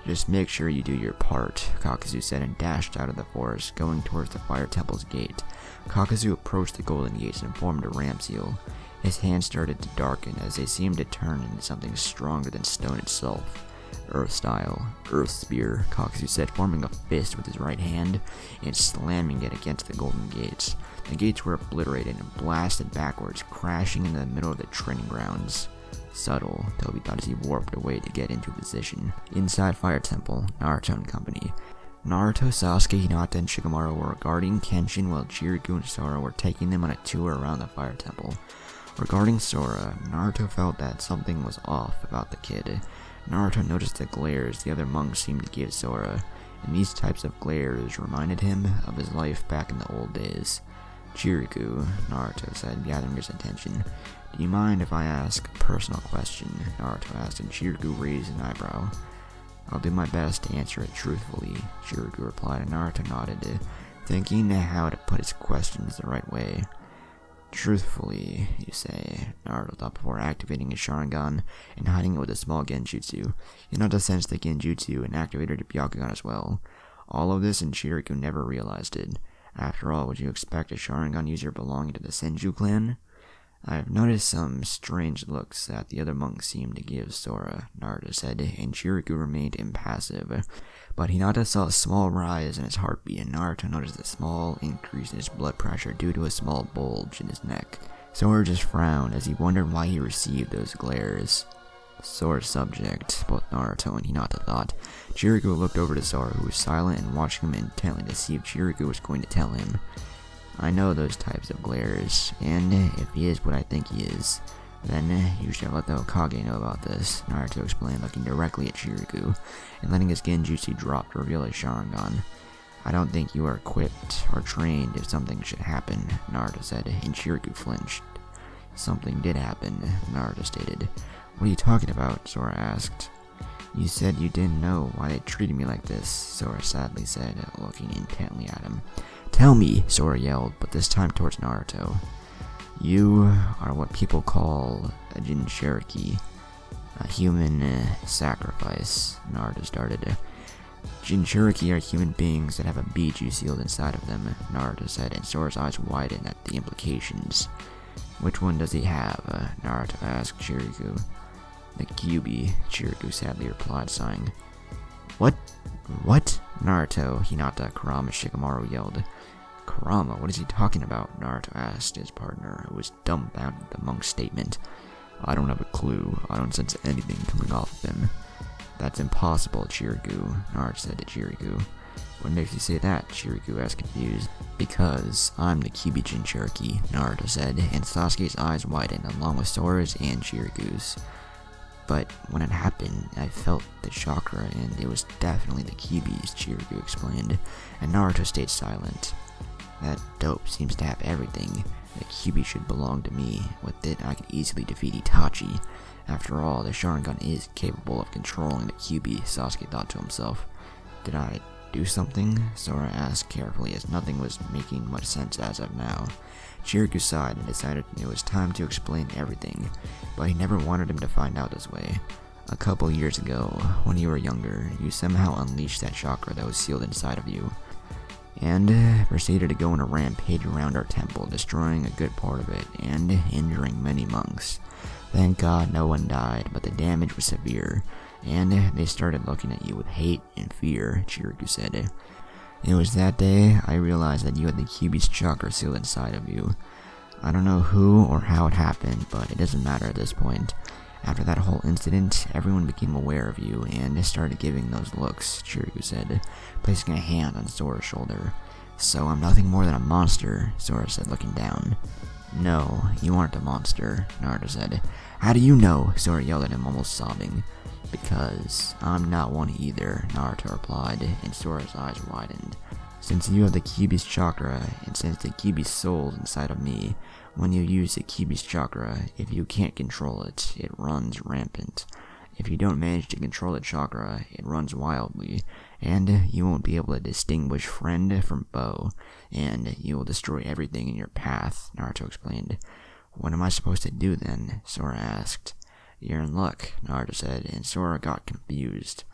Just make sure you do your part, Kakazu said and dashed out of the forest, going towards the fire temple's gate. Kakazu approached the golden gates and formed a ram seal. His hands started to darken as they seemed to turn into something stronger than stone itself. Earth style, Earth Spear, Kakazu said, forming a fist with his right hand and slamming it against the golden gates. The gates were obliterated and blasted backwards, crashing in the middle of the training grounds. Subtle, Tobi thought as he warped away to get into position. Inside Fire Temple, Naruto and company. Naruto, Sasuke, Hinata, and Shikamaru were guarding Kenshin while Chiriku and Sora were taking them on a tour around the Fire Temple. Regarding Sora, Naruto felt that something was off about the kid. Naruto noticed the glares the other monks seemed to give Sora, and these types of glares reminded him of his life back in the old days. Chiriku, Naruto said, gathering his attention. Do you mind if I ask a personal question? Naruto asked, and Chiriku raised an eyebrow. I'll do my best to answer it truthfully, Chiriku replied, and Naruto nodded, thinking how to put his questions the right way. Truthfully, you say, Naruto thought before activating his Sharingan and hiding it with a small genjutsu. Hinata sensed the genjutsu and activated the Byakugan as well. All of this and Shiriku never realized it. After all, would you expect a Sharingan user belonging to the Senju clan? I've noticed some strange looks that the other monks seemed to give Sora, Naruto said, and Shiriku remained impassive. But Hinata saw a small rise in his heartbeat, and Naruto noticed a small increase in his blood pressure due to a small bulge in his neck. Sora just frowned as he wondered why he received those glares. Sora's subject, both Naruto and Hinata thought. Shiriku looked over to Sora, who was silent and watching him intently to see if Shiriku was going to tell him. I know those types of glares, and if he is what I think he is, then you should let the Hokage know about this, Naruto explained, looking directly at Shiriku, and letting his genjutsu drop to reveal his Sharingan. I don't think you are equipped or trained if something should happen, Naruto said, and Shiriku flinched. Something did happen, Naruto stated. What are you talking about? Sora asked. You said you didn't know why they treated me like this, Sora sadly said, looking intently at him. Tell me, Sora yelled, but this time towards Naruto. You are what people call a Jinchuriki, a human sacrifice, Naruto started. Jinchuriki are human beings that have a biju sealed inside of them, Naruto said, and Sora's eyes widened at the implications. Which one does he have? Naruto asked Shiriku. The Kyuubi, Shiriku sadly replied, sighing. What? What? Naruto, Hinata, Kurama, Shikamaru yelled. Kurama, what is he talking about? Naruto asked his partner, who was dumbfounded at the monk's statement. I don't have a clue. I don't sense anything coming off of him. That's impossible, Shiriku, Naruto said to Shiriku. What makes you say that? Shiriku asked confused. Because I'm the Kyuubi Jinchuriki, Naruto said, and Sasuke's eyes widened along with Sora's and Shiriku's. But when it happened, I felt the chakra, and it was definitely the Kyuubi's, Shiriku explained, and Naruto stayed silent. That dope seems to have everything. The Kyuubi should belong to me. With it, I could easily defeat Itachi. After all, the Sharingan is capable of controlling the Kyuubi, Sasuke thought to himself. Did I do something? Sora asked carefully, as nothing was making much sense as of now. Shiriku sighed and decided it was time to explain everything, but he never wanted him to find out this way. A couple years ago, when you were younger, you somehow unleashed that chakra that was sealed inside of you, and proceeded to go on a rampage around our temple, destroying a good part of it, and injuring many monks. Thank God no one died, but the damage was severe, and they started looking at you with hate and fear, Shiriku said. It was that day I realized that you had the Kyuubi's chakra sealed inside of you. I don't know who or how it happened, but it doesn't matter at this point. After that whole incident, everyone became aware of you and started giving those looks, Shiriku said, placing a hand on Sora's shoulder. So I'm nothing more than a monster, Sora said, looking down. No, you aren't a monster, Naruto said. How do you know? Sora yelled at him, almost sobbing. Because I'm not one either, Naruto replied, and Sora's eyes widened. Since you have the Kyuubi's chakra, and since the Kyuubi's soul is inside of me, when you use the Kyuubi's chakra, if you can't control it, it runs rampant. If you don't manage to control the chakra, it runs wildly, and you won't be able to distinguish friend from foe, and you will destroy everything in your path, Naruto explained. What am I supposed to do then? Sora asked. You're in luck, Naruto said, and Sora got confused.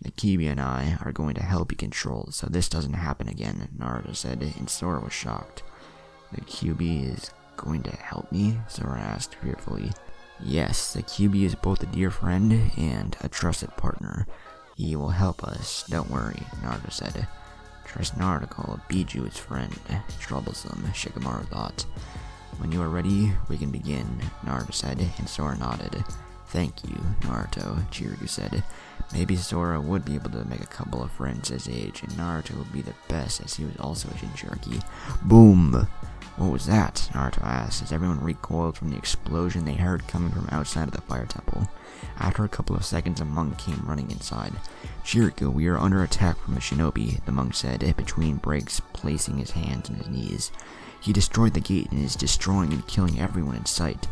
The Kyuubi and I are going to help you control it so this doesn't happen again, Naruto said, and Sora was shocked. The Kyuubi is going to help me? Sora asked fearfully. Yes, the Kyuubi is both a dear friend and a trusted partner. He will help us, don't worry, Naruto said. Trust Naruto call Biju his friend. Troublesome, Shikamaru thought. When you are ready, we can begin, Naruto said, and Sora nodded. Thank you, Naruto, Shiriku said. Maybe Sora would be able to make a couple of friends his age, and Naruto would be the best as he was also a Jinchuriki. Boom! What was that? Naruto asked, as everyone recoiled from the explosion they heard coming from outside of the fire temple. After a couple of seconds, a monk came running inside. Shiriku, we are under attack from a shinobi, the monk said, between breaks, placing his hands on his knees. He destroyed the gate and is destroying and killing everyone in sight.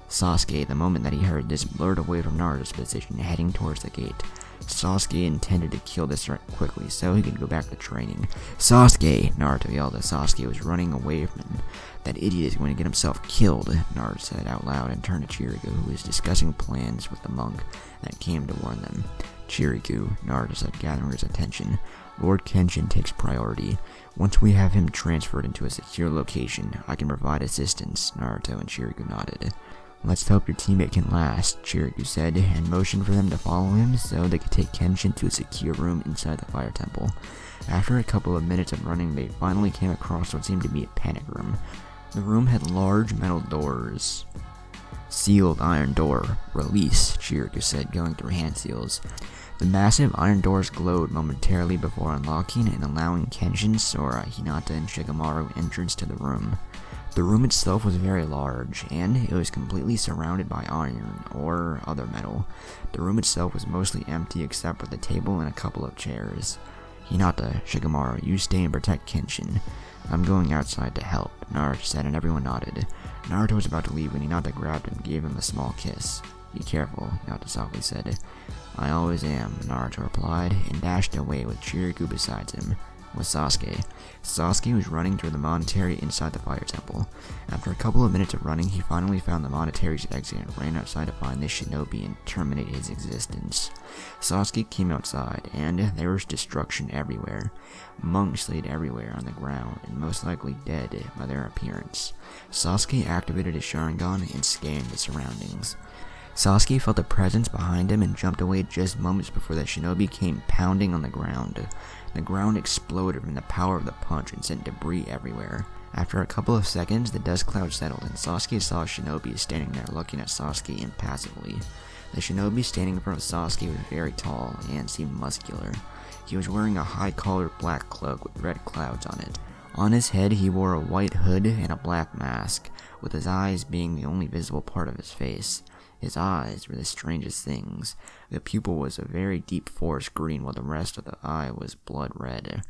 Sasuke, the moment that he heard this, blurred away from Naruto's position, heading towards the gate. Sasuke intended to kill this threat quickly so he could go back to training. Sasuke! Naruto yelled as Sasuke was running away from him. That idiot is going to get himself killed, Naruto said out loud and turned to Chiriku, who was discussing plans with the monk that came to warn them. Chiriku, Naruto said, gathering his attention. Lord Kenshin takes priority. Once we have him transferred into a secure location, I can provide assistance, Naruto and Chiriku nodded. Let's hope your teammate can last, Chiriku said, and motioned for them to follow him so they could take Kenshin to a secure room inside the fire temple. After a couple of minutes of running, they finally came across what seemed to be a panic room. The room had large metal doors. Sealed iron door. Release, Chiriku said, going through hand seals. The massive iron doors glowed momentarily before unlocking and allowing Kenshin, Sora, Hinata, and Shikamaru entrance to the room. The room itself was very large, and it was completely surrounded by iron or other metal. The room itself was mostly empty except for the table and a couple of chairs. Hinata, Shikamaru, you stay and protect Kenshin. I'm going outside to help, Naruto said, and everyone nodded. Naruto was about to leave when Hinata grabbed him and gave him a small kiss. Be careful, Hinata softly said. I always am, Naruto replied, and dashed away with Chiriku beside him. With Sasuke. Sasuke was running through the monastery inside the fire temple. After a couple of minutes of running, he finally found the monastery's exit and ran outside to find the shinobi and terminate his existence. Sasuke came outside, and there was destruction everywhere. Monks laid everywhere on the ground, and most likely dead by their appearance. Sasuke activated his Sharingan and scanned the surroundings. Sasuke felt a presence behind him and jumped away just moments before the shinobi came pounding on the ground. The ground exploded from the power of the punch and sent debris everywhere. After a couple of seconds, the dust cloud settled and Sasuke saw a shinobi standing there looking at Sasuke impassively. The shinobi standing in front of Sasuke was very tall and seemed muscular. He was wearing a high-collared black cloak with red clouds on it. On his head, he wore a white hood and a black mask, with his eyes being the only visible part of his face. His eyes were the strangest things. The pupil was a very deep forest green while the rest of the eye was blood red.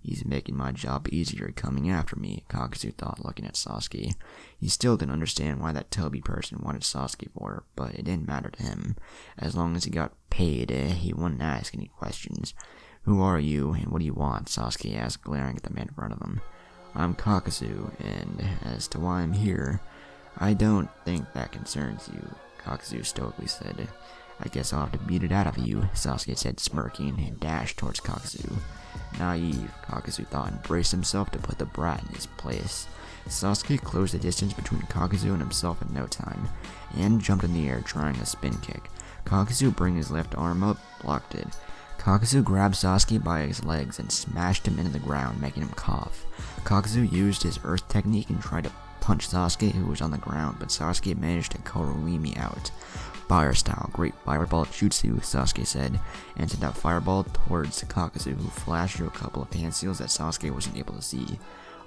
He's making my job easier coming after me, Kakazu thought, looking at Sasuke. He still didn't understand why that Toby person wanted Sasuke for, but it didn't matter to him. As long as he got paid, he wouldn't ask any questions. Who are you, and what do you want? Sasuke asked, glaring at the man in front of him. I'm Kakazu, and as to why I'm here, I don't think that concerns you, Kakazu stoically said. I guess I'll have to beat it out of you, Sasuke said, smirking, and dashed towards Kakazu. Naive, Kakazu thought, and braced himself to put the brat in his place. Sasuke closed the distance between Kakazu and himself in no time, and jumped in the air trying a spin kick. Kakazu bring his left arm up, blocked it. Kakazu grabbed Sasuke by his legs and smashed him into the ground, making him cough. Kakazu used his earth technique and tried to punch Sasuke, who was on the ground, but Sasuke managed to Kuroimi out. Fire style, great fireball jutsu, Sasuke said, and sent out fireball towards Kakazu, who flashed through a couple of hand seals that Sasuke wasn't able to see.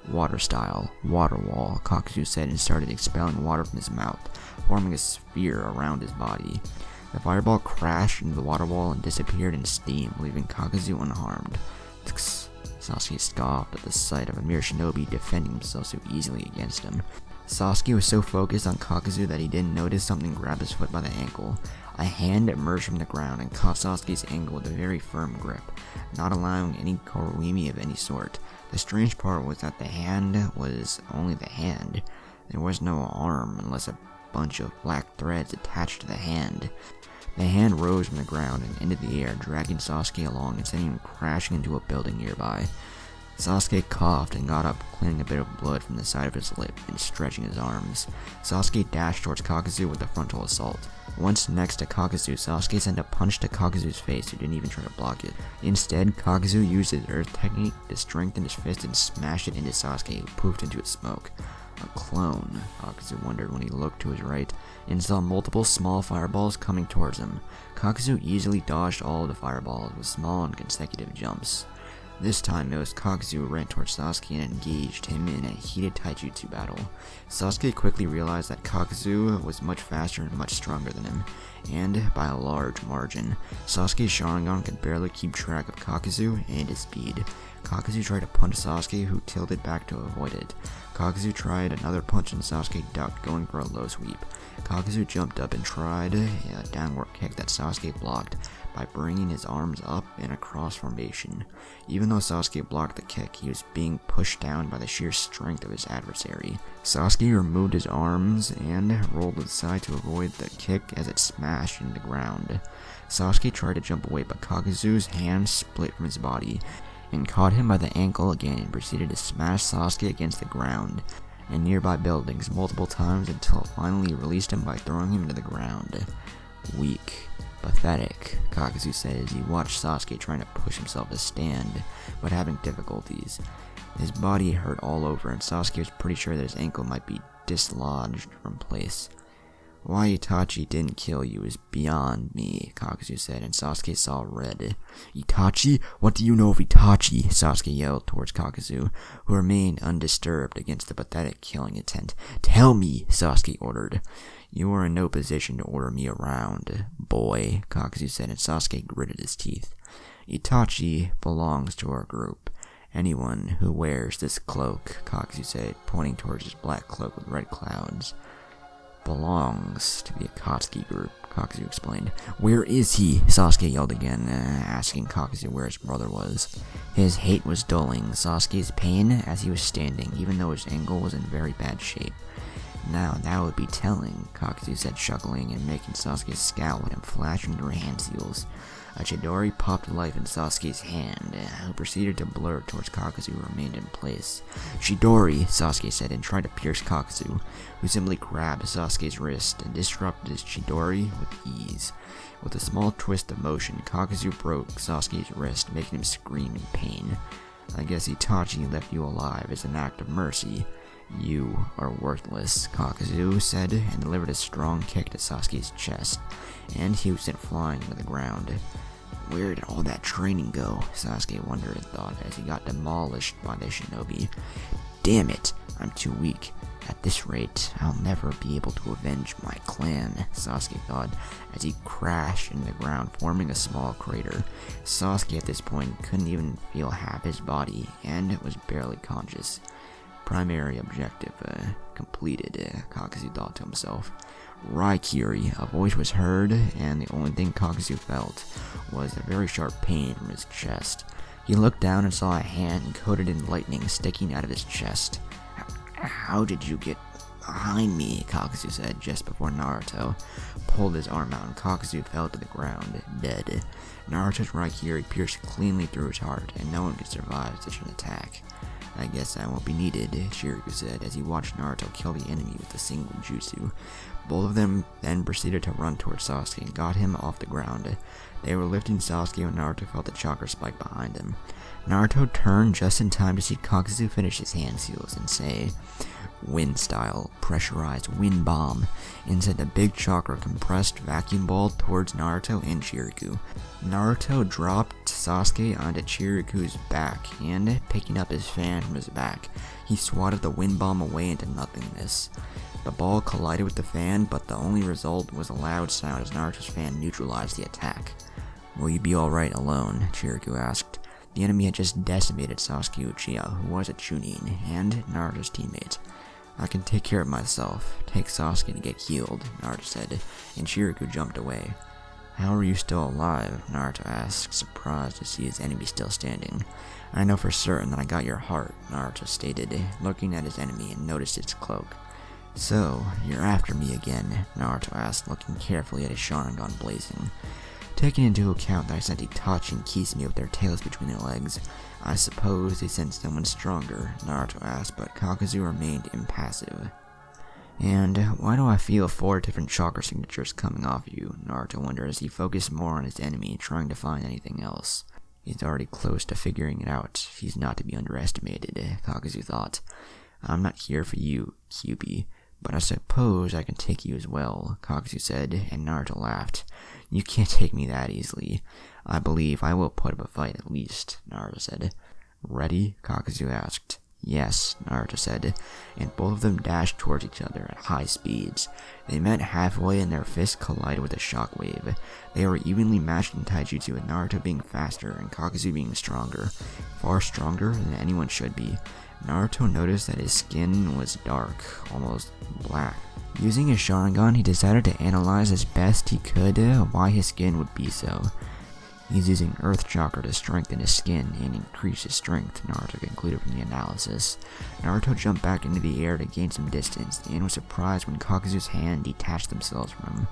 Water style, water wall, Kakazu said, and started expelling water from his mouth, forming a sphere around his body. The fireball crashed into the water wall and disappeared in steam, leaving Kakazu unharmed. Sasuke scoffed at the sight of a mere shinobi defending himself so easily against him. Sasuke was so focused on Kakazu that he didn't notice something grab his foot by the ankle. A hand emerged from the ground and caught Sasuke's ankle with a very firm grip, not allowing any Kuroimi of any sort. The strange part was that the hand was only the hand. There was no arm unless a bunch of black threads attached to the hand. The hand rose from the ground and into the air, dragging Sasuke along and sending him crashing into a building nearby. Sasuke coughed and got up, clearing a bit of blood from the side of his lip and stretching his arms. Sasuke dashed towards Kakazu with a frontal assault. Once next to Kakazu, Sasuke sent a punch to Kakazu's face, who didn't even try to block it. Instead, Kakazu used his earth technique to strengthen his fist and smash it into Sasuke, who poofed into smoke. A clone, Kakazu wondered when he looked to his right, and saw multiple small fireballs coming towards him. Kakazu easily dodged all of the fireballs with small and consecutive jumps. This time, it was Kakazu who ran towards Sasuke and engaged him in a heated taijutsu battle. Sasuke quickly realized that Kakazu was much faster and much stronger than him, and by a large margin. Sasuke's Sharingan could barely keep track of Kakazu and his speed. Kakuzu tried to punch Sasuke, who tilted back to avoid it. Kakuzu tried another punch and Sasuke ducked, going for a low sweep. Kakuzu jumped up and tried a downward kick that Sasuke blocked by bringing his arms up in a cross formation. Even though Sasuke blocked the kick, he was being pushed down by the sheer strength of his adversary. Sasuke removed his arms and rolled to the side to avoid the kick as it smashed into the ground. Sasuke tried to jump away, but Kakuzu's hand split from his body and caught him by the ankle again and proceeded to smash Sasuke against the ground and nearby buildings multiple times until it finally released him by throwing him to the ground. Weak. Pathetic, Kakuzu said as he watched Sasuke trying to push himself to stand, but having difficulties. His body hurt all over, and Sasuke was pretty sure that his ankle might be dislodged from place. Why Itachi didn't kill you is beyond me, Kakuzu said, and Sasuke saw red. Itachi? What do you know of Itachi? Sasuke yelled towards Kakuzu, who remained undisturbed against the pathetic killing intent. Tell me, Sasuke ordered. You are in no position to order me around, boy, Kakuzu said, and Sasuke gritted his teeth. Itachi belongs to our group. Anyone who wears this cloak, Kakuzu said, pointing towards his black cloak with red clouds, belongs to the Akatsuki group, Kakuzu explained. Where is he? Sasuke yelled again, asking Kakuzu where his brother was. His hate was dulling Sasuke's pain as he was standing, even though his ankle was in very bad shape. Now that would be telling, Kakuzu said, chuckling and making Sasuke scowl at him, flashing through hand seals. A Chidori popped life in Sasuke's hand, who proceeded to blur towards Kakuzu, who remained in place. Chidori, Sasuke said, and tried to pierce Kakuzu, who simply grabbed Sasuke's wrist and disrupted his Chidori with ease. With a small twist of motion, Kakuzu broke Sasuke's wrist, making him scream in pain. I guess Itachi left you alive as an act of mercy. You are worthless, Kakuzu said, and delivered a strong kick to Sasuke's chest, and he was sent flying to the ground. Where did all that training go? Sasuke wondered and thought as he got demolished by the shinobi. Damn it, I'm too weak. At this rate, I'll never be able to avenge my clan, Sasuke thought, as he crashed into the ground, forming a small crater. Sasuke at this point couldn't even feel half his body, and was barely conscious. Primary objective completed, Kakuzu thought to himself. Raikiri, a voice was heard, and the only thing Kakuzu felt was a very sharp pain from his chest. He looked down and saw a hand coated in lightning sticking out of his chest. How did you get behind me? Kakuzu said just before Naruto pulled his arm out and Kakuzu fell to the ground, dead. Naruto's Raikiri pierced cleanly through his heart, and no one could survive such an attack. I guess I won't be needed, Shiryu said as he watched Naruto kill the enemy with a single jutsu. Both of them then proceeded to run towards Sasuke and got him off the ground. They were lifting Sasuke when Naruto felt the chakra spike behind him. Naruto turned just in time to see Kakuzu finish his hand seals and say, "Wind style, pressurized wind bomb," and sent a big chakra compressed vacuum ball towards Naruto and Chiriku. Naruto dropped Sasuke onto Chiriku's back, and picking up his fan from his back, he swatted the wind bomb away into nothingness. The ball collided with the fan, but the only result was a loud sound as Naruto's fan neutralized the attack. Will you be alright alone? Chiriku asked. The enemy had just decimated Sasuke Uchiha, who was a Chunin, and Naruto's teammate. I can take care of myself. Take Sasuke to get healed, Naruto said, and Chiriku jumped away. How are you still alive? Naruto asked, surprised to see his enemy still standing. I know for certain that I got your heart, Naruto stated, looking at his enemy and noticed its cloak. So, you're after me again, Naruto asked, looking carefully at his Sharingan blazing. Taking into account that I sent Itachi and Kisame with their tails between their legs, I suppose they sent someone stronger, Naruto asked, but Kakuzu remained impassive. And why do I feel 4 different chakra signatures coming off you? Naruto wondered as he focused more on his enemy, trying to find anything else. He's already close to figuring it out. He's not to be underestimated, Kakuzu thought. I'm not here for you, Kyuubi, but I suppose I can take you as well, Kakuzu said, and Naruto laughed. You can't take me that easily. I believe I will put up a fight at least, Naruto said. Ready? Kakuzu asked. Yes, Naruto said, and both of them dashed towards each other at high speeds. They met halfway and their fists collided with a shockwave. They were evenly matched in taijutsu, with Naruto being faster and Kakuzu being stronger, far stronger than anyone should be. Naruto noticed that his skin was dark, almost black. Using his Sharingan, he decided to analyze as best he could why his skin would be so. He's using Earth Chakra to strengthen his skin and increase his strength, Naruto concluded from the analysis. Naruto jumped back into the air to gain some distance, and was surprised when Kakuzu's hand detached themselves from him.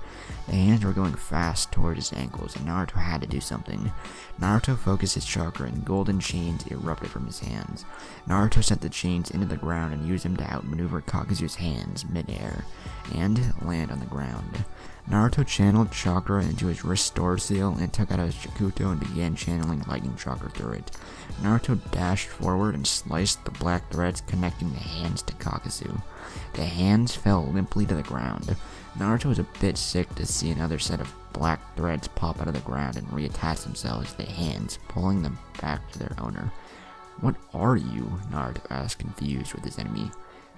The hands were going fast towards his ankles, and Naruto had to do something. Naruto focused his chakra, and golden chains erupted from his hands. Naruto sent the chains into the ground and used them to outmaneuver Kakuzu's hands mid-air, and land on the ground. Naruto channeled chakra into his wrist sword seal and took out his Jakuto and began channeling lightning chakra through it. Naruto dashed forward and sliced the black threads connecting the hands to Kakuzu. The hands fell limply to the ground. Naruto was a bit sick to see another set of black threads pop out of the ground and reattach themselves to the hands, pulling them back to their owner. "What are you?" Naruto asked, confused with his enemy.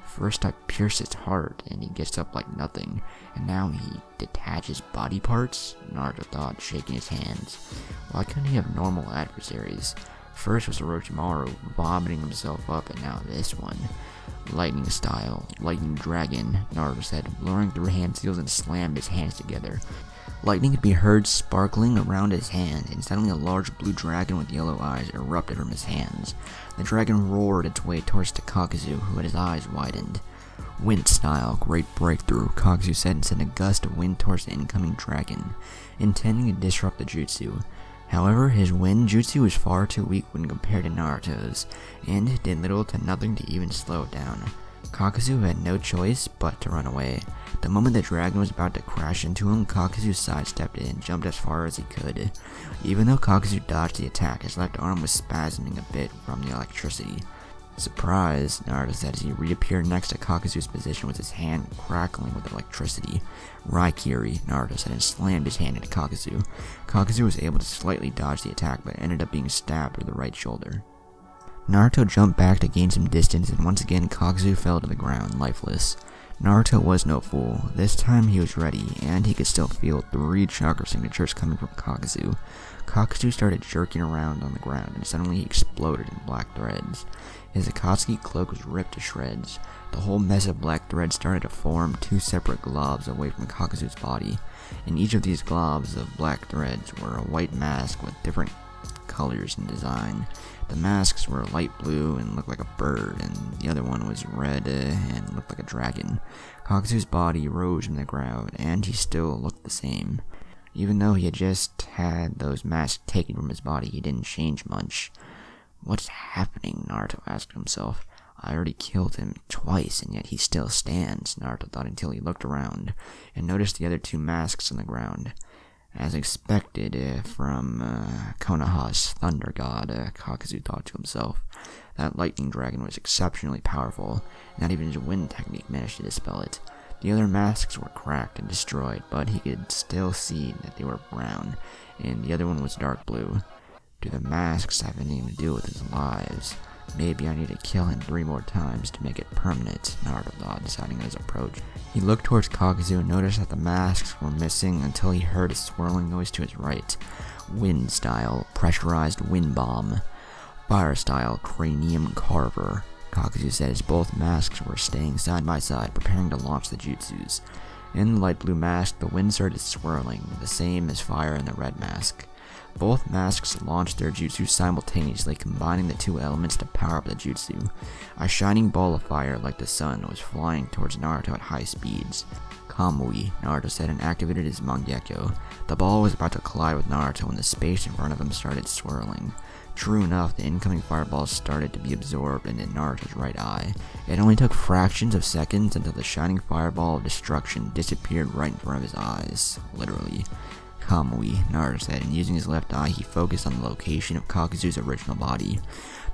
"First I pierce his heart, and he gets up like nothing, and now he detaches body parts?" Naruto thought, shaking his hands. Why couldn't he have normal adversaries? First was Orochimaru, vomiting himself up, and now this one. "Lightning style, lightning dragon," Naruto said, blowing through hand seals and slammed his hands together. Lightning could be heard sparkling around his hand, and suddenly a large blue dragon with yellow eyes erupted from his hands. The dragon roared its way towards Kakuzu, who had his eyes widened. "Wind style, great breakthrough," Kakuzu said, and sent a gust of wind towards the incoming dragon, intending to disrupt the jutsu. However, his wind jutsu was far too weak when compared to Naruto's, and did little to nothing to even slow it down. Kakuzu had no choice but to run away. The moment the dragon was about to crash into him, Kakuzu sidestepped it and jumped as far as he could. Even though Kakuzu dodged the attack, his left arm was spasming a bit from the electricity. "Surprise," Naruto said as he reappeared next to Kakuzu's position with his hand crackling with electricity. "Raikiri," Naruto said, and slammed his hand into Kakuzu. Kakuzu was able to slightly dodge the attack, but ended up being stabbed through the right shoulder. Naruto jumped back to gain some distance, and once again Kakuzu fell to the ground, lifeless. Naruto was no fool. This time he was ready, and he could still feel 3 chakra signatures coming from Kakuzu. Kakuzu started jerking around on the ground, and suddenly he exploded in black threads. His Akatsuki cloak was ripped to shreds. The whole mess of black threads started to form 2 separate globs away from Kakuzu's body. In each of these globs of black threads were a white mask with different colors and design. The masks were light blue and looked like a bird, and the other one was red and looked like a dragon. Kakuzu's body rose from the ground, and he still looked the same. Even though he had just had those masks taken from his body, he didn't change much. "What's happening?" Naruto asked himself. "I already killed him twice, and yet he still stands," Naruto thought until he looked around and noticed the other 2 masks on the ground. As expected from Konoha's Thunder God, Kakuzu thought to himself. That lightning dragon was exceptionally powerful. Not even his wind technique managed to dispel it. The other masks were cracked and destroyed, but he could still see that they were brown, and the other one was dark blue. Do the masks have anything to do with his lives? Maybe I need to kill him 3 more times to make it permanent, Naruto thought, deciding his approach. He looked towards Kakuzu and noticed that the masks were missing until he heard a swirling noise to his right. Wind style, pressurized wind bomb. Fire style, cranium carver, Kakuzu said as both masks were staying side by side, preparing to launch the jutsus. In the light blue mask, the wind started swirling, the same as fire in the red mask. Both masks launched their jutsu simultaneously, combining the 2 elements to power up the jutsu. A shining ball of fire like the sun was flying towards Naruto at high speeds. "Kamui," Naruto said and activated his Mangekyo. The ball was about to collide with Naruto when the space in front of him started swirling. True enough, the incoming fireballs started to be absorbed into Naruto's right eye. It only took fractions of seconds until the shining fireball of destruction disappeared right in front of his eyes, literally. "Kamui," Naruto said, and using his left eye, he focused on the location of Kakuzu's original body.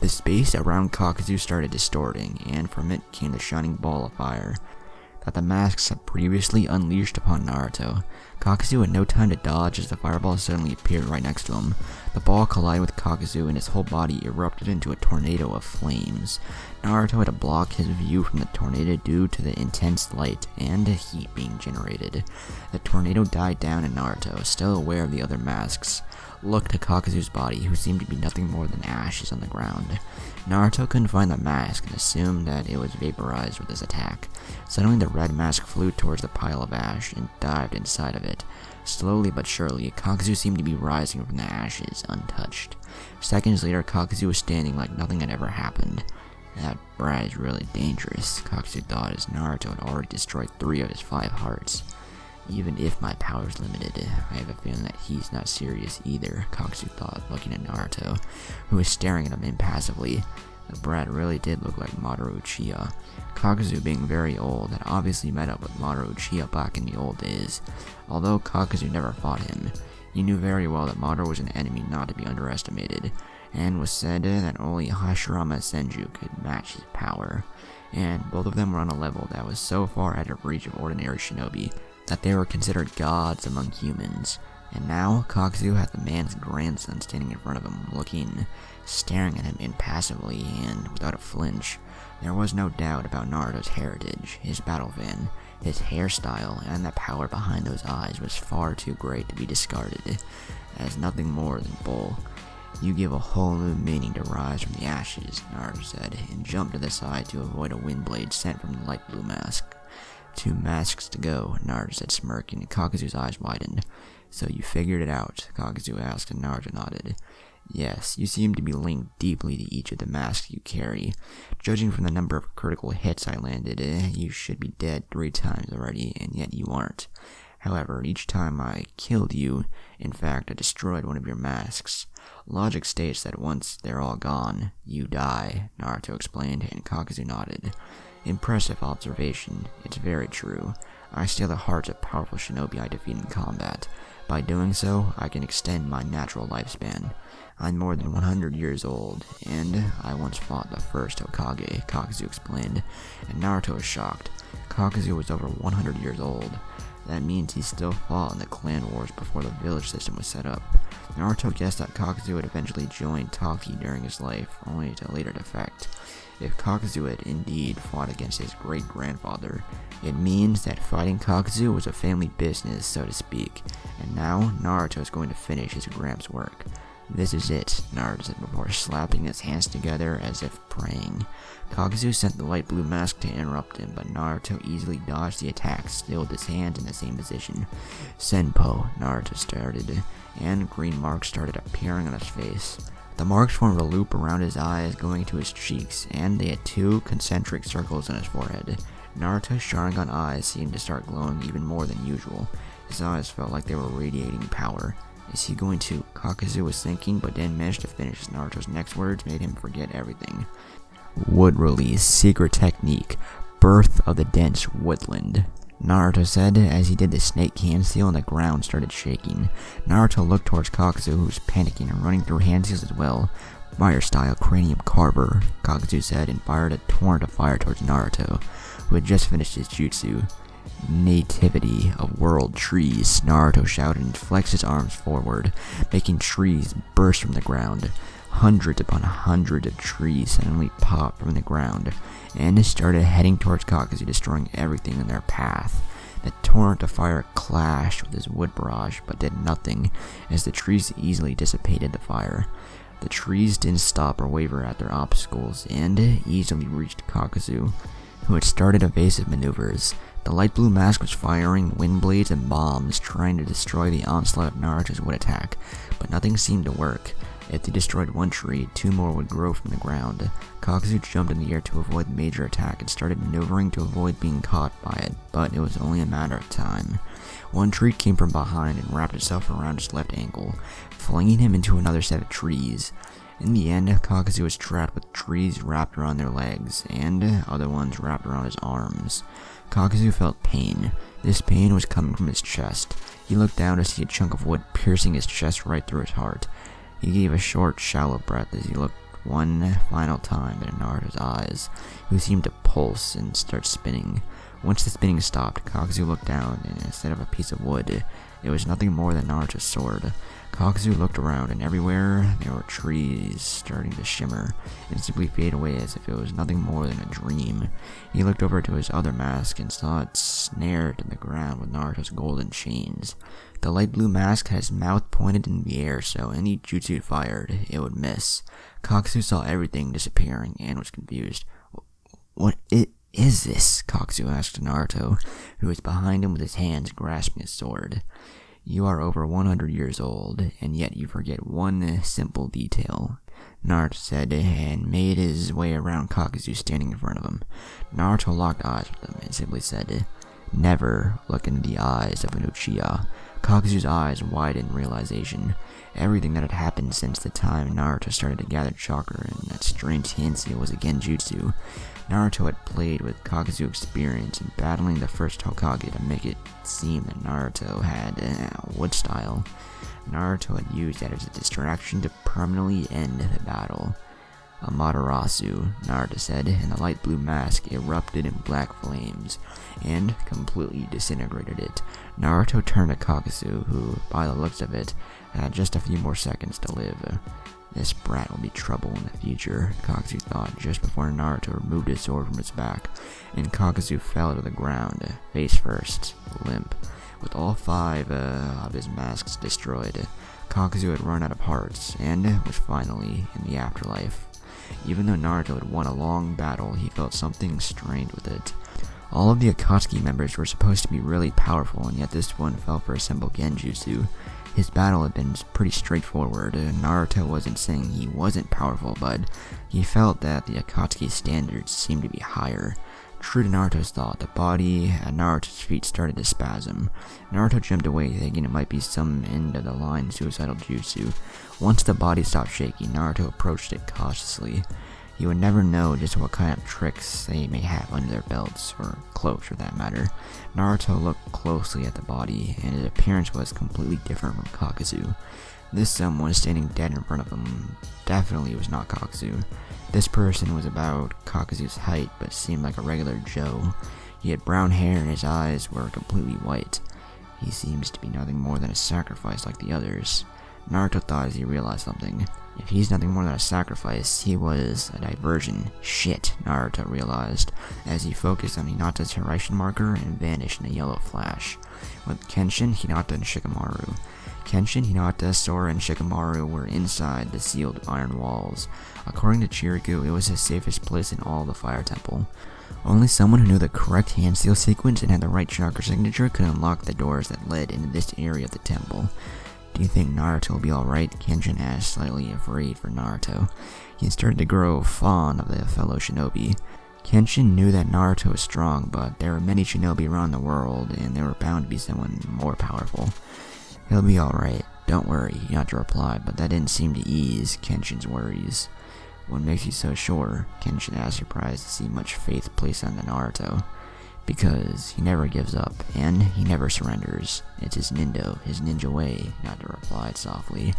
The space around Kakuzu started distorting, and from it came the shining ball of fire that the masks had previously unleashed upon Naruto. Kakuzu had no time to dodge as the fireball suddenly appeared right next to him. The ball collided with Kakuzu and his whole body erupted into a tornado of flames. Naruto had to block his view from the tornado due to the intense light and heat being generated. The tornado died down and Naruto, still aware of the other masks, looked at Kakuzu's body, who seemed to be nothing more than ashes on the ground. Naruto couldn't find the mask and assumed that it was vaporized with his attack. Suddenly the red mask flew towards the pile of ash and dived inside of it. Slowly but surely, Kakuzu seemed to be rising from the ashes, untouched. Seconds later, Kakuzu was standing like nothing had ever happened. That brat is really dangerous, Kakuzu thought as Naruto had already destroyed 3 of his 5 hearts. Even if my power is limited, I have a feeling that he's not serious either, Kakuzu thought, looking at Naruto, who was staring at him impassively. The brat really did look like Madara Uchiha. Kakuzu, being very old, had obviously met up with Madara Uchiha back in the old days. Although Kakuzu never fought him, he knew very well that Madara was an enemy not to be underestimated, and was said that only Hashirama Senju could match his power. And both of them were on a level that was so far out of reach of ordinary shinobi that they were considered gods among humans. And now, Kakuzu had the man's grandson standing in front of him, looking, staring at him impassively and without a flinch. There was no doubt about Naruto's heritage, his battle fan, his hairstyle, and the power behind those eyes was far too great to be discarded, as nothing more than bull. You give a whole new meaning to rise from the ashes, Naruto said, and jumped to the side to avoid a wind blade sent from the light blue mask. 2 masks to go, Naruto said, smirking, and Kakuzu's eyes widened. So you figured it out, Kakuzu asked, and Naruto nodded. Yes, you seem to be linked deeply to each of the masks you carry. Judging from the number of critical hits I landed, you should be dead 3 times already, and yet you aren't. However, each time I killed you, in fact, I destroyed one of your masks. Logic states that once they're all gone, you die, Naruto explained, and Kakuzu nodded. Impressive observation. It's very true. I steal the hearts of powerful shinobi I defeat in combat. By doing so, I can extend my natural lifespan. I'm more than 100 years old, and I once fought the first Hokage, Kakuzu explained, and Naruto was shocked. Kakuzu was over 100 years old. That means he still fought in the clan wars before the village system was set up. Naruto guessed that Kakuzu would eventually join Taki during his life, only to later defect. If Kakuzu had indeed fought against his great-grandfather, it means that fighting Kakuzu was a family business, so to speak, and now Naruto is going to finish his gramps' work. This is it, Naruto said before slapping his hands together as if praying. Kakuzu sent the light blue mask to interrupt him, but Naruto easily dodged the attack, still with his hands in the same position. Senpo, Naruto started, and green marks started appearing on his face. The marks formed a loop around his eyes going to his cheeks, and they had 2 concentric circles on his forehead. Naruto's Sharingan eyes seemed to start glowing even more than usual. His eyes felt like they were radiating power. Is he going to? Kakuzu was thinking, but didn't manage to finish. Naruto's next words made him forget everything. Wood release, secret technique, birth of the dense woodland, Naruto said as he did the snake hand seal and the ground started shaking. Naruto looked towards Kakuzu, who was panicking and running through hand seals as well. Fire style cranium carver, Kakuzu said, and fired a torrent of fire towards Naruto, who had just finished his jutsu. Nativity of world trees, Naruto shouted and flexed his arms forward, making trees burst from the ground. Hundreds upon hundreds of trees suddenly popped from the ground and started heading towards Kakuzu, destroying everything in their path. The torrent of fire clashed with his wood barrage, but did nothing, as the trees easily dissipated the fire. The trees didn't stop or waver at their obstacles, and easily reached Kakuzu, who had started evasive maneuvers. The light blue mask was firing wind blades and bombs, trying to destroy the onslaught of Naruto's wood attack, but nothing seemed to work. If they destroyed one tree, 2 more would grow from the ground. Kakuzu jumped in the air to avoid the major attack and started maneuvering to avoid being caught by it, but it was only a matter of time. One tree came from behind and wrapped itself around his left ankle, flinging him into another set of trees. In the end, Kakuzu was trapped with trees wrapped around their legs, and other ones wrapped around his arms. Kakuzu felt pain. This pain was coming from his chest. He looked down to see a chunk of wood piercing his chest right through his heart. He gave a short, shallow breath as he looked one final time into Naruto's eyes, who seemed to pulse and start spinning. Once the spinning stopped, Kakuzu looked down, and instead of a piece of wood, It was nothing more than Naruto's sword. Kakuzu looked around, and everywhere there were trees starting to shimmer and simply fade away as if it was nothing more than a dream. He looked over to his other mask and saw it snared in the ground with Naruto's golden chains. The light blue mask had his mouth pointed in the air, so any jutsu it fired, it would miss. Kakuzu saw everything disappearing and was confused. What is this? Kakuzu asked Naruto, who was behind him with his hands grasping his sword. You are over 100 years old, and yet you forget one simple detail, Naruto said, and made his way around Kakuzu standing in front of him. Naruto locked eyes with him and simply said, "Never look into the eyes of an Uchiha." Kakuzu's eyes widened in realization. Everything that had happened since the time Naruto started to gather chakra and that strange hand seal was a genjutsu. Naruto had played with Kakuzu's experience in battling the first Hokage to make it seem that Naruto had wood style. Naruto had used that as a distraction to permanently end the battle. Amaterasu, Naruto said, and the light blue mask erupted in black flames and completely disintegrated it. Naruto turned to Kakuzu, who, by the looks of it, had just a few more seconds to live. This brat will be trouble in the future, Kakuzu thought, just before Naruto removed his sword from his back, and Kakuzu fell to the ground, face first, limp. With all 5 of his masks destroyed, Kakuzu had run out of hearts, and was finally in the afterlife. Even though Naruto had won a long battle, he felt something strained with it. All of the Akatsuki members were supposed to be really powerful, and yet this one fell for a simple genjutsu. His battle had been pretty straightforward. Naruto wasn't saying he wasn't powerful, but he felt that the Akatsuki standards seemed to be higher. True to Naruto's thought, the body at Naruto's feet started to spasm. Naruto jumped away, thinking it might be some end-of-the-line suicidal jutsu. Once the body stopped shaking, Naruto approached it cautiously. He would never know just what kind of tricks they may have under their belts, or cloaks for that matter. Naruto looked closely at the body, and his appearance was completely different from Kakuzu. This someone standing dead in front of him definitely was not Kakuzu. This person was about Kakuzu's height, but seemed like a regular Joe. He had brown hair and his eyes were completely white. He seems to be nothing more than a sacrifice like the others. Naruto thought as he realized something. If he's nothing more than a sacrifice, he was a diversion. Shit, Naruto realized, as he focused on Hinata's Hiraishin marker and vanished in a yellow flash. With Kenshin, Hinata, and Shikamaru. Kenshin, Hinata, Sora, and Shikamaru were inside the sealed iron walls. According to Chiriku, it was the safest place in all the Fire Temple. Only someone who knew the correct hand seal sequence and had the right chakra signature could unlock the doors that led into this area of the temple. Do you think Naruto will be alright? Kenshin asked, slightly afraid for Naruto. He had started to grow fond of the fellow shinobi. Kenshin knew that Naruto was strong, but there were many shinobi around the world, and there were bound to be someone more powerful. He'll be alright, don't worry, Hinata replied, but that didn't seem to ease Kenshin's worries. What makes you so sure? Kenshin asked, surprised to see much faith placed on Naruto. Because he never gives up, and he never surrenders. It's his ninja way, Hinata replied softly.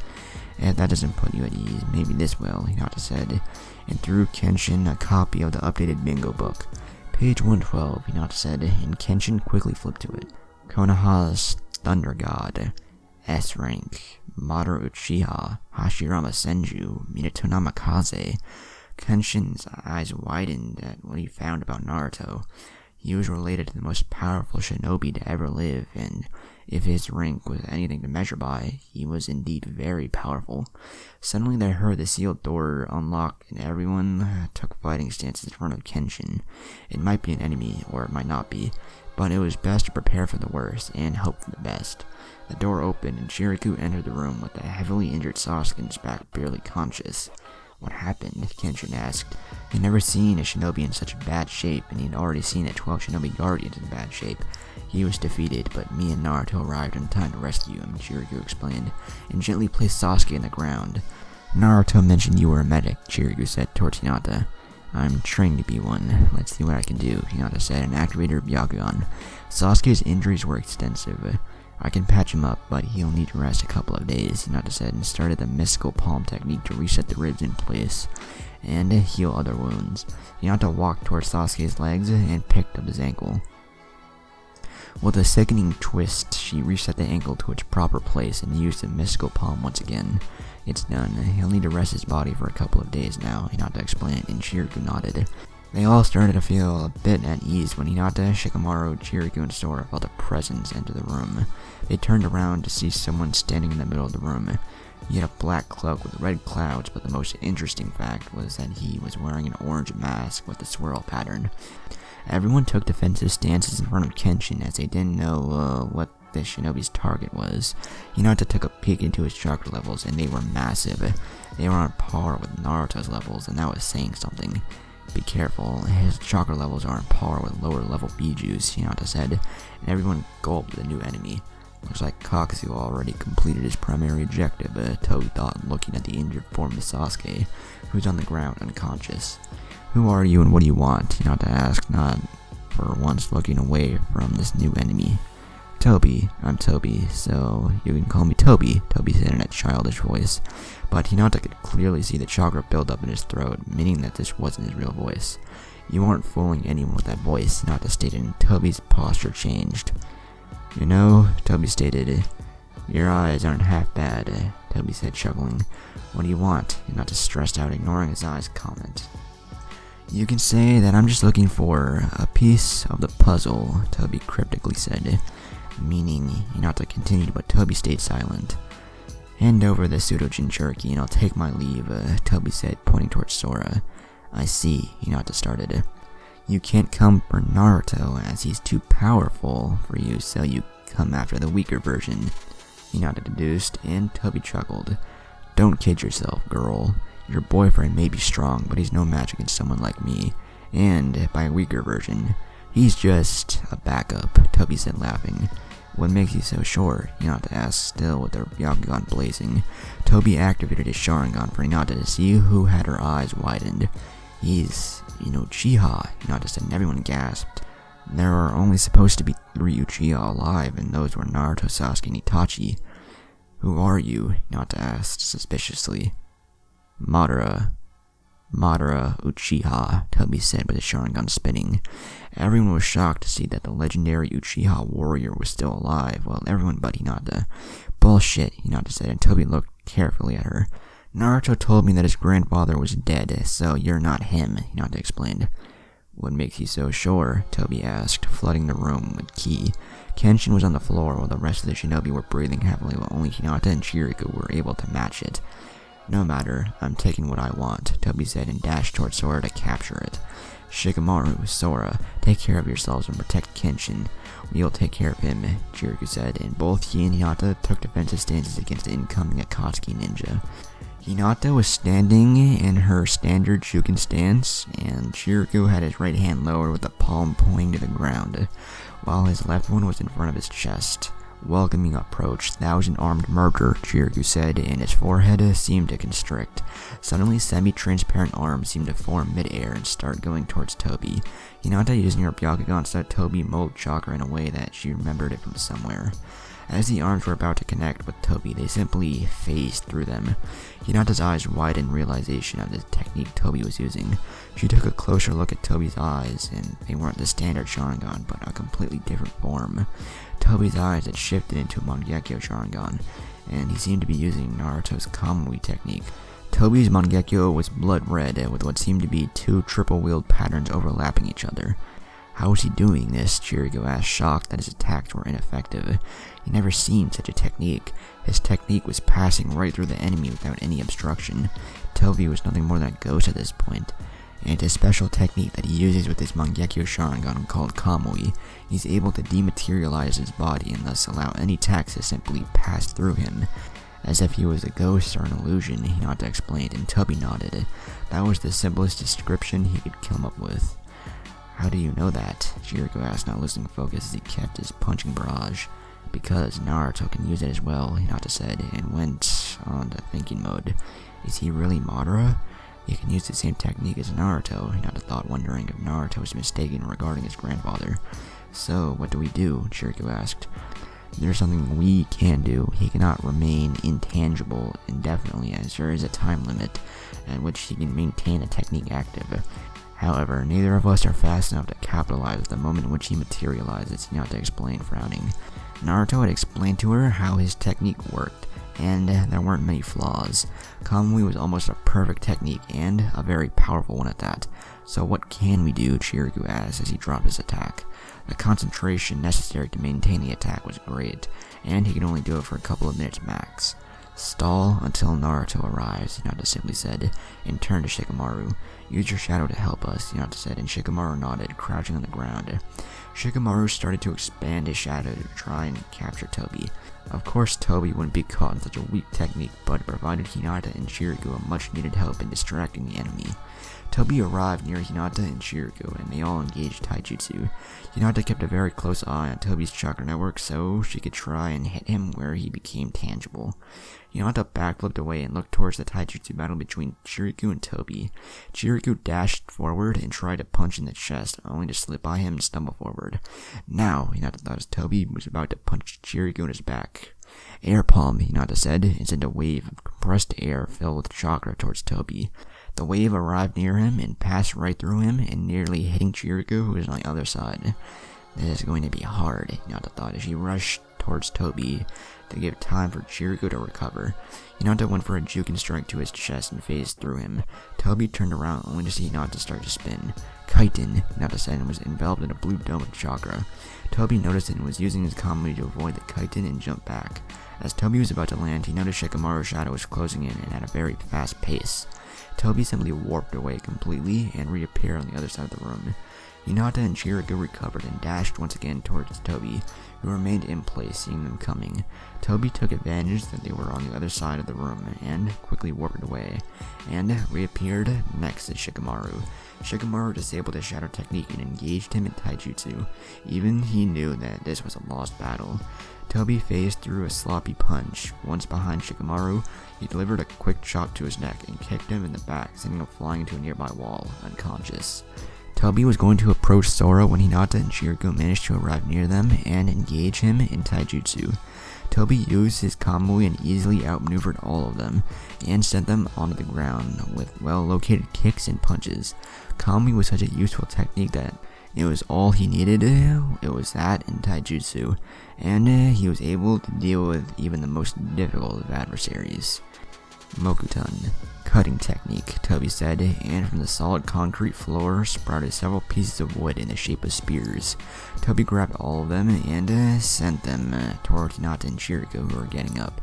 If that doesn't put you at ease, maybe this will, Hinata said, and threw Kenshin a copy of the updated bingo book. Page 112, Hinata said, and Kenshin quickly flipped to it. Konoha's Thunder God, S rank, Madara Uchiha, Hashirama Senju, Minato Namikaze. Kenshin's eyes widened at what he found about Naruto. He was related to the most powerful shinobi to ever live, and if his rank was anything to measure by, he was indeed very powerful. Suddenly they heard the sealed door unlock, and everyone took fighting stances in front of Kenshin. It might be an enemy, or it might not be, but it was best to prepare for the worst, and hope for the best. The door opened, and Chiriku entered the room with a heavily injured Sasuke in his back, barely conscious. What happened? Kenshin asked. He had never seen a shinobi in such bad shape, and he had already seen the 12 shinobi guardians in bad shape. He was defeated, but me and Naruto arrived in time to rescue him, Chiriku explained, and gently placed Sasuke on the ground. Naruto mentioned you were a medic, Chiriku said towards Hinata. I'm trained to be one. Let's see what I can do, Hinata said, and activated her Byakugan. Sasuke's injuries were extensive. I can patch him up, but he'll need to rest a couple of days, Hinata said, and started the mystical palm technique to reset the ribs in place and heal other wounds. Hinata walked towards Sasuke's legs and picked up his ankle. With a sickening twist, she reset the ankle to its proper place and used the mystical palm once again. It's done. He'll need to rest his body for a couple of days now, Hinata explained, and Chiriku nodded. They all started to feel a bit at ease when Hinata, Shikamaru, Chiriku, and Sora felt a presence enter the room. They turned around to see someone standing in the middle of the room. He had a black cloak with red clouds, but the most interesting fact was that he was wearing an orange mask with a swirl pattern. Everyone took defensive stances in front of Kenshin as they didn't know what the shinobi's target was. Hinata took a peek into his chakra levels and they were massive. They were on par with Naruto's levels, and that was saying something. Be careful, his chakra levels are on par with lower level Bijus, Hinata said, and everyone gulped the new enemy. Looks like Kakazu already completed his primary objective, Toby thought, looking at the injured form of Sasuke, who's on the ground unconscious. Who are you and what do you want? Hinata asked, not for once looking away from this new enemy. Toby, I'm Toby, so you can call me Toby, Toby said in a childish voice. But Hinata could clearly see the chakra build up in his throat, meaning that this wasn't his real voice. You aren't fooling anyone with that voice, Hinata stated, and Toby's posture changed. You know, Toby stated, your eyes aren't half bad, Toby said, chuckling. What do you want? Hinata stressed out, ignoring his eyes' comment. You can say that I'm just looking for a piece of the puzzle, Toby cryptically said, meaning Hinata continued, but Toby stayed silent. Hand over the pseudo Jinchuriki and I'll take my leave, Toby said, pointing towards Sora. I see, Hinata started. You can't come for Naruto as he's too powerful for you, so you come after the weaker version, Hinata deduced, and Toby chuckled. Don't kid yourself, girl. Your boyfriend may be strong, but he's no match against someone like me. And, by weaker version, he's just a backup, Toby said, laughing. What makes you so sure? Hinata asked, still with her Byakugan blazing. Toby activated his Sharingan for Hinata to see who had her eyes widened. He's, Uchiha, Hinata said, and everyone gasped. There are only supposed to be 3 Uchiha alive, and those were Naruto, Sasuke, and Itachi. Who are you? Hinata asked, suspiciously. Madara Uchiha, Toby said with his Sharingan spinning. Everyone was shocked to see that the legendary Uchiha warrior was still alive, while everyone but Hinata. Bullshit, Hinata said, and Toby looked carefully at her. Naruto told me that his grandfather was dead, so you're not him, Hinata explained. What makes you so sure? Toby asked, flooding the room with ki. Kenshin was on the floor while the rest of the shinobi were breathing heavily, while only Hinata and Chiriku were able to match it. No matter, I'm taking what I want, Toby said and dashed towards Sora to capture it. Shikamaru, Sora, take care of yourselves and protect Kenshin. We'll take care of him, Chiriku said, and both he and Hinata took defensive stances against the incoming Akatsuki ninja. Hinata was standing in her standard Shuken stance, and Chiriku had his right hand lowered with the palm pointing to the ground, while his left one was in front of his chest. Welcoming approach, thousand-armed murder, Chiriku said, and his forehead seemed to constrict. Suddenly, semi-transparent arms seemed to form mid-air and start going towards Toby. Hinata, using her Byakugan, saw Toby mold chakra in a way that she remembered it from somewhere. As the arms were about to connect with Toby, they simply phased through them. Hinata's eyes widened in realization of the technique Toby was using. She took a closer look at Toby's eyes, and they weren't the standard Sharingan, but a completely different form. Toby's eyes had shifted into a Mangekyo Sharingan, and he seemed to be using Naruto's Kamui technique. Toby's Mangekyo was blood red, with what seemed to be 2 triple-wheeled patterns overlapping each other. How was he doing this? Chiriku asked, shocked that his attacks were ineffective. He'd never seen such a technique. His technique was passing right through the enemy without any obstruction. Toby was nothing more than a ghost at this point. And his special technique that he uses with his Mangekyo Sharingan called Kamui, he's able to dematerialize his body and thus allow any attacks to simply pass through him. As if he was a ghost or an illusion, Hinata explained, and Toby nodded. That was the simplest description he could come up with. How do you know that? Chiriku asked, not losing focus as he kept his punching barrage. Because Naruto can use it as well, Hinata said, and went on to thinking mode. Is he really Madara? He can use the same technique as Naruto, Hinata thought, wondering if Naruto was mistaken regarding his grandfather. So, what do we do? Chiriku asked. There's something we can do. He cannot remain intangible indefinitely, as there is a time limit at which he can maintain a technique active. However, neither of us are fast enough to capitalize the moment in which he materializes, Hinata explained, frowning. Naruto had explained to her how his technique worked, and there weren't many flaws. Kamui was almost a perfect technique, and a very powerful one at that. So what can we do? Chiriku asked as he dropped his attack. The concentration necessary to maintain the attack was great, and he could only do it for a couple of minutes max. Stall until Naruto arrives, Hinata simply said, and turned to Shikamaru. Use your shadow to help us, Hinata said, and Shikamaru nodded, crouching on the ground. Shikamaru started to expand his shadow to try and capture Toby. Of course, Toby wouldn't be caught in such a weak technique, but it provided Hinata and Chiriku a much-needed help in distracting the enemy. Toby arrived near Hinata and Chiriku, and they all engaged taijutsu. Hinata kept a very close eye on Toby's chakra network so she could try and hit him where he became tangible. Hinata backflipped away and looked towards the taijutsu battle between Chiriku and Toby. Chiriku dashed forward and tried to punch in the chest, only to slip by him and stumble forward. Now, Hinata thought as Toby was about to punch Chiriku in his back. Air palm, Hinata said, and sent a wave of compressed air filled with chakra towards Toby. The wave arrived near him and passed right through him and nearly hitting Chiriku, who was on the other side. This is going to be hard, Hinata thought as she rushed towards Toby to give time for Chiriku to recover. Hinata went for a juke and strike to his chest and phased through him. Toby turned around only to see Hinata start to spin. Chitin, Hinata said, and was enveloped in a blue dome of chakra. Toby noticed it and was using his Kamui to avoid the chitin and jump back. As Toby was about to land, he noticed Shikamaru's shadow was closing in and at a very fast pace. Toby simply warped away completely and reappeared on the other side of the room. Hinata and Chiriku recovered and dashed once again towards Toby, who remained in place, seeing them coming. Toby took advantage that they were on the other side of the room and quickly warped away, and reappeared next to Shikamaru. Shikamaru disabled his shadow technique and engaged him in taijutsu. Even he knew that this was a lost battle. Toby phased through a sloppy punch. Once behind Shikamaru, he delivered a quick chop to his neck and kicked him in the back, sending him flying into a nearby wall, unconscious. Toby was going to approach Sora when Hinata and Chiriku managed to arrive near them and engage him in taijutsu. Toby used his Kamui and easily outmaneuvered all of them, and sent them onto the ground with well-located kicks and punches. Kamui was such a useful technique that it was all he needed. It was that and taijutsu, and he was able to deal with even the most difficult of adversaries. Mokuton, cutting technique, Toby said, and from the solid concrete floor sprouted several pieces of wood in the shape of spears. Toby grabbed all of them and sent them toward Hinata and Chiriku, who were getting up.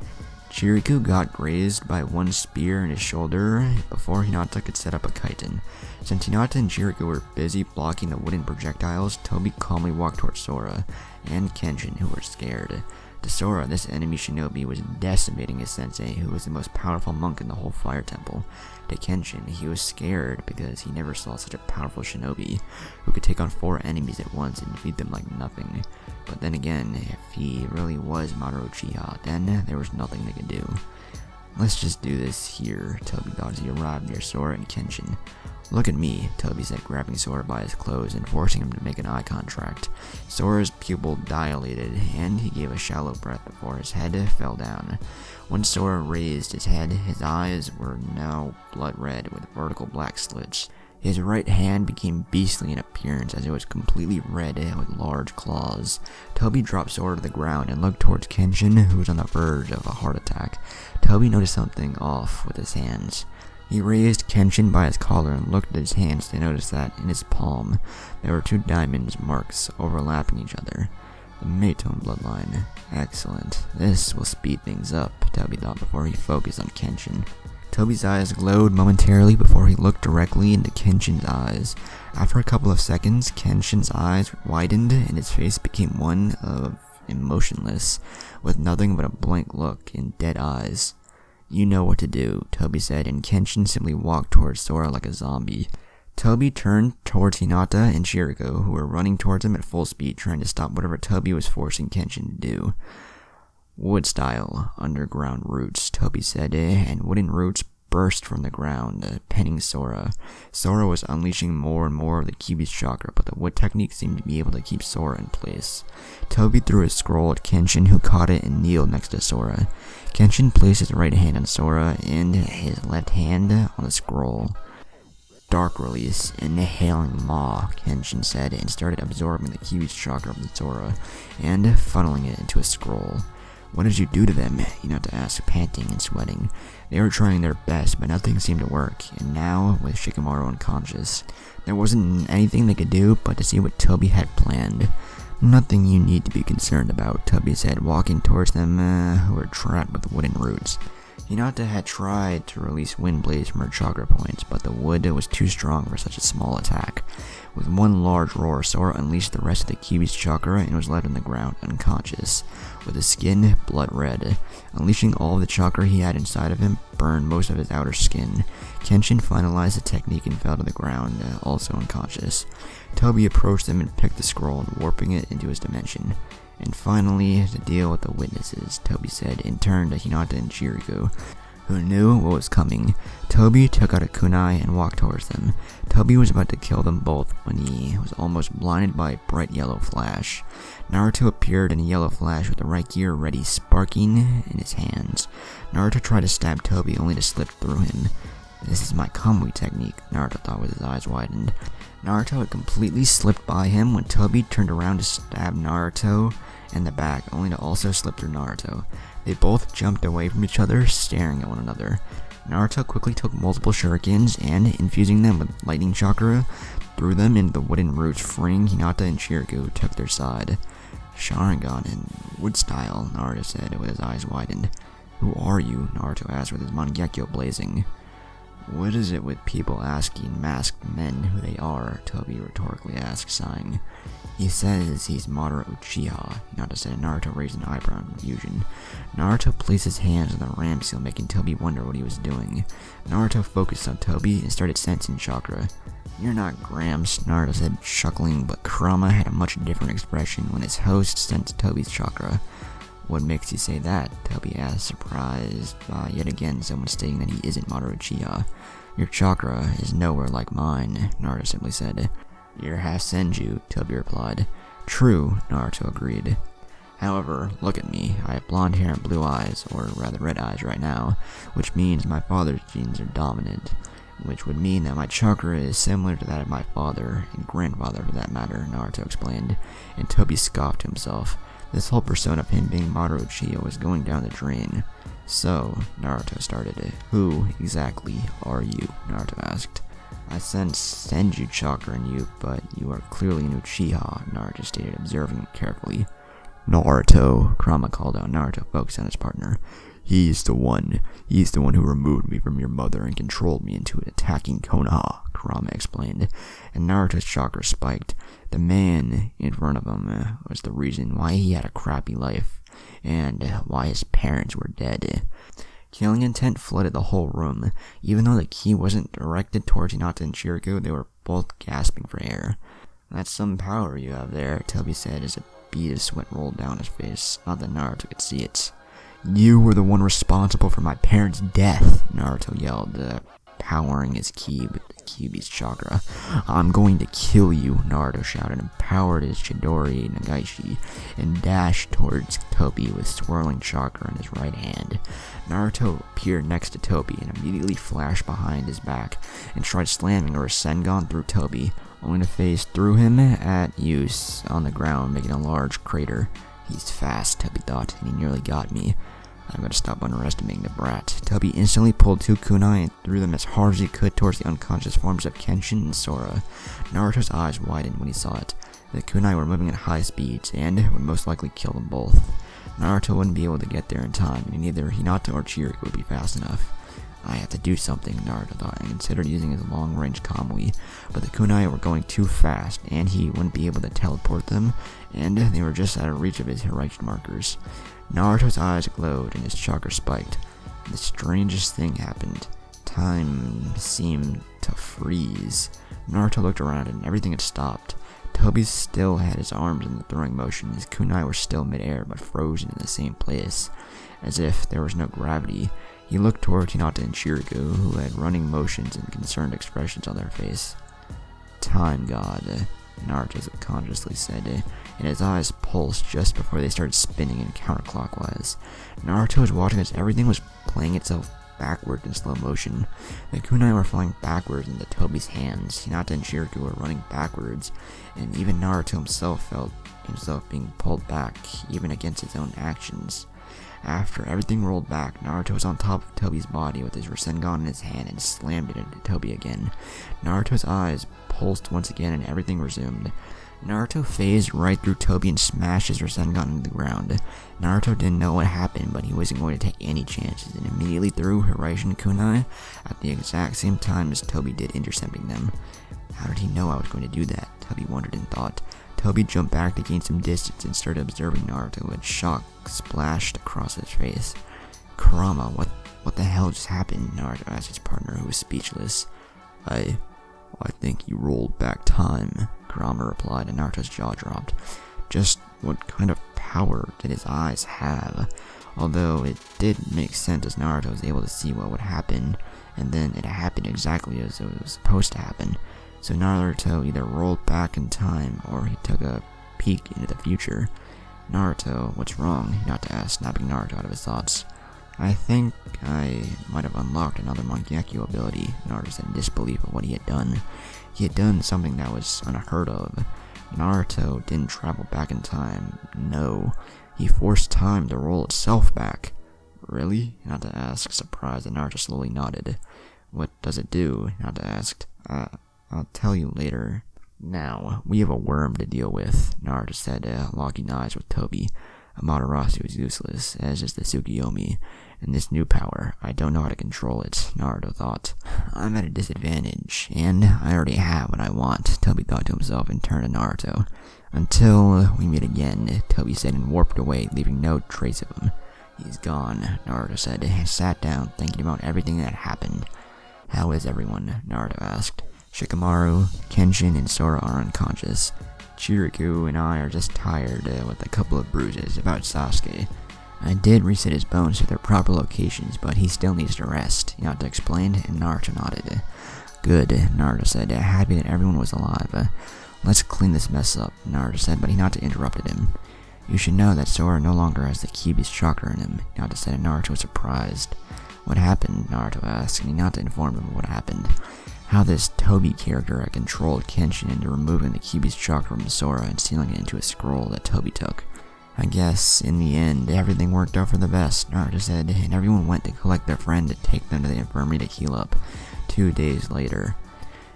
Chiriku got grazed by one spear in his shoulder before Hinata could set up a chitin. Since Hinata and Chiriku were busy blocking the wooden projectiles, Toby calmly walked towards Sora and Kenshin, who were scared. To Sora, this enemy shinobi was decimating his sensei, who was the most powerful monk in the whole fire temple. To Kenshin, he was scared because he never saw such a powerful shinobi who could take on 4 enemies at once and defeat them like nothing. But then again, if he really was Madara Uchiha, then there was nothing they could do. Let's just do this here, Toby thought as he arrived near Sora and Kenshin. Look at me, Toby said, grabbing Sora by his clothes and forcing him to make an eye contract. Sora's pupil dilated, and he gave a shallow breath before his head fell down. When Sora raised his head, his eyes were now blood red with vertical black slits. His right hand became beastly in appearance as it was completely red with large claws. Toby dropped Sora to the ground and looked towards Kenshin, who was on the verge of a heart attack. Toby noticed something off with his hands. He raised Kenshin by his collar and looked at his hands to notice that in his palm there were 2 diamond marks overlapping each other. The Minato bloodline. Excellent. This will speed things up, Toby thought before he focused on Kenshin. Toby's eyes glowed momentarily before he looked directly into Kenshin's eyes. After a couple of seconds, Kenshin's eyes widened and his face became one of emotionless, with nothing but a blank look and dead eyes. You know what to do, Toby said, and Kenshin simply walked towards Sora like a zombie. Toby turned towards Hinata and Chiriku, who were running towards him at full speed, trying to stop whatever Toby was forcing Kenshin to do. Wood style, underground roots, Toby said, and wooden roots burst from the ground, pinning Sora. Sora was unleashing more and more of the Kyuubi's chakra, but the wood technique seemed to be able to keep Sora in place. Toby threw his scroll at Kenshin, who caught it and kneeled next to Sora. Kenshin placed his right hand on Sora and his left hand on the scroll. dark release, inhaling Ma, Kenshin said, and started absorbing the Kiwi's chakra of the Zora, and funneling it into a scroll. "What did you do to them?" Minato asked, panting and sweating. They were trying their best, but nothing seemed to work, and now, with Shikamaru unconscious, there wasn't anything they could do but to see what Toby had planned. "Nothing you need to be concerned about," Toby said, walking towards them who were trapped with wooden roots. Hinata had tried to release wind blades from her chakra points, but the wood was too strong for such a small attack. With one large roar, Sora unleashed the rest of the Kiwi's chakra and was left on the ground, unconscious, with his skin blood red. Unleashing all the chakra he had inside of him burned most of his outer skin. Kenshin finalized the technique and fell to the ground, also unconscious. Toby approached them and picked the scroll, warping it into his dimension. "And finally, to deal with the witnesses," Toby said, and turned to Hinata and Chiriku, who knew what was coming. Toby took out a kunai and walked towards them. Toby was about to kill them both when he was almost blinded by a bright yellow flash. Naruto appeared in a yellow flash with the right gear ready, sparking in his hands. Naruto tried to stab Toby, only to slip through him. "This is my Kamui technique," Naruto thought with his eyes widened. Naruto had completely slipped by him when Toby turned around to stab Naruto in the back, only to also slip through Naruto. They both jumped away from each other, staring at one another. Naruto quickly took multiple shurikens and, infusing them with lightning chakra, threw them into the wooden roots, freeing Hinata and Chiriku, who took their side. "Sharingan in wood style," Naruto said with his eyes widened. "Who are you?" Naruto asked with his Mangekyo blazing. "What is it with people asking masked men who they are?" Toby rhetorically asked, sighing. "He says he's Madara Uchiha," Hinata said, and Naruto raised an eyebrow in confusion. Naruto placed his hands on the ram seal, making Toby wonder what he was doing. Naruto focused on Toby and started sensing chakra. "You're not Gramps," Naruto said, chuckling, but Kurama had a much different expression when his host sensed Toby's chakra. "What makes you say that?" Toby asked, surprised by yet again someone stating that he isn't Madara Uchiha. "Your chakra is nowhere like mine," Naruto simply said. "You're half Senju," Toby replied. "True," Naruto agreed. "However, look at me. I have blonde hair and blue eyes, or rather red eyes right now, which means my father's genes are dominant, which would mean that my chakra is similar to that of my father, and grandfather for that matter," Naruto explained, and Toby scoffed to himself. This whole persona of him being Madara Uchiha was going down the drain. "So," Naruto started, "who exactly are you?" Naruto asked. "I sense Senju chakra in you, but you are clearly an Uchiha," Naruto stated, observing carefully. "Naruto," Kurama called out. Naruto focused on his partner. He's the one who removed me from your mother and controlled me into attacking Konoha," Kurama explained, and Naruto's chakra spiked. The man in front of him was the reason why he had a crappy life, and why his parents were dead. Killing intent flooded the whole room. Even though the ki wasn't directed towards Hinata and Chiriku, they were both gasping for air. "That's some power you have there," Toby said as a bead of sweat rolled down his face. Not that Naruto could see it. "You were the one responsible for my parents' death," Naruto yelled, powering his ki with the Kyuubi's chakra. "I'm going to kill you," Naruto shouted, and powered his Chidori Nagaishi, and dashed towards Toby with swirling chakra in his right hand. Naruto appeared next to Toby and immediately flashed behind his back, and tried slamming a Rasengan through Toby, only to phase through him at use on the ground, making a large crater. "He's fast," Toby thought, and he nearly got me. I'm going to stop underestimating the brat. Toby instantly pulled two kunai and threw them as hard as he could towards the unconscious forms of Kenshin and Sora. Naruto's eyes widened when he saw it. The kunai were moving at high speeds and would most likely kill them both. Naruto wouldn't be able to get there in time, and neither Hinata or Chiriku would be fast enough. I have to do something, Naruto thought, and considered using his long-range Kamui, but the kunai were going too fast, and he wouldn't be able to teleport them, and they were just out of reach of his Hiraichi markers. Naruto's eyes glowed and his chakra spiked. The strangest thing happened. Time seemed to freeze. Naruto looked around and everything had stopped. Toby still had his arms in the throwing motion. His kunai were still mid-air but frozen in the same place, as if there was no gravity. He looked towards Hinata and Chiriku, who had running motions and concerned expressions on their face. "Time God," Naruto subconsciously said, and his eyes pulsed just before they started spinning in counterclockwise. Naruto was watching as everything was playing itself backwards in slow motion. The kunai were flying backwards into Tobi's hands. Hinata and Shiryu were running backwards, and even Naruto himself felt himself being pulled back, even against his own actions. After everything rolled back, Naruto was on top of Tobi's body with his Rasengan in his hand and slammed it into Tobi again. Naruto's eyes pulsed once again and everything resumed. Naruto phased right through Tobi and smashed his Rasengan into the ground. Naruto didn't know what happened, but he wasn't going to take any chances and immediately threw Hiraishin Kunai at the exact same time as Tobi did, intercepting them. How did he know I was going to do that? Tobi wondered and thought. Tobi jumped back to gain some distance and started observing Naruto, and shock splashed across his face. Kurama, what the hell just happened? Naruto asked his partner, who was speechless. I think you rolled back time, Kurama replied, and Naruto's jaw dropped. Just what kind of power did his eyes have? Although it did make sense as Naruto was able to see what would happen, and then it happened exactly as it was supposed to happen. So Naruto either rolled back in time, or he took a peek into the future. Naruto, what's wrong? Hinata asked, snapping Naruto out of his thoughts. I think I might have unlocked another Mangekyo ability, Naruto said in disbelief of what he had done. He had done something that was unheard of. Naruto didn't travel back in time. No, he forced time to roll itself back. Really? Hinata asked, surprised, and Naruto slowly nodded. What does it do? Hinata asked. I'll tell you later. Now, we have a worm to deal with, Naruto said, locking eyes with Tobi. Amaterasu is useless, as is the Tsukuyomi, and this new power, I don't know how to control it, Naruto thought. I'm at a disadvantage, and I already have what I want, Tobi thought to himself and turned to Naruto. Until we meet again, Tobi said and warped away, leaving no trace of him. He's gone, Naruto said, and sat down, thinking about everything that happened. How is everyone? Naruto asked. Shikamaru, Kenshin, and Sora are unconscious. Chiriku and I are just tired with a couple of bruises about Sasuke. I did reset his bones to their proper locations, but he still needs to rest, Hinata explained, and Naruto nodded. Good, Naruto said, happy that everyone was alive. Let's clean this mess up, Naruto said, but Hinata interrupted him. You should know that Sora no longer has the Kyuubi's chakra in him, Hinata said, and Naruto was surprised. What happened? Naruto asked, and Hinata informed him of what happened. How this Tobi character had controlled Kenshin into removing the Kyuubi's chakra from Sora and sealing it into a scroll that Tobi took. I guess, in the end, everything worked out for the best, Naruto said, and everyone went to collect their friend to take them to the infirmary to heal up. 2 days later.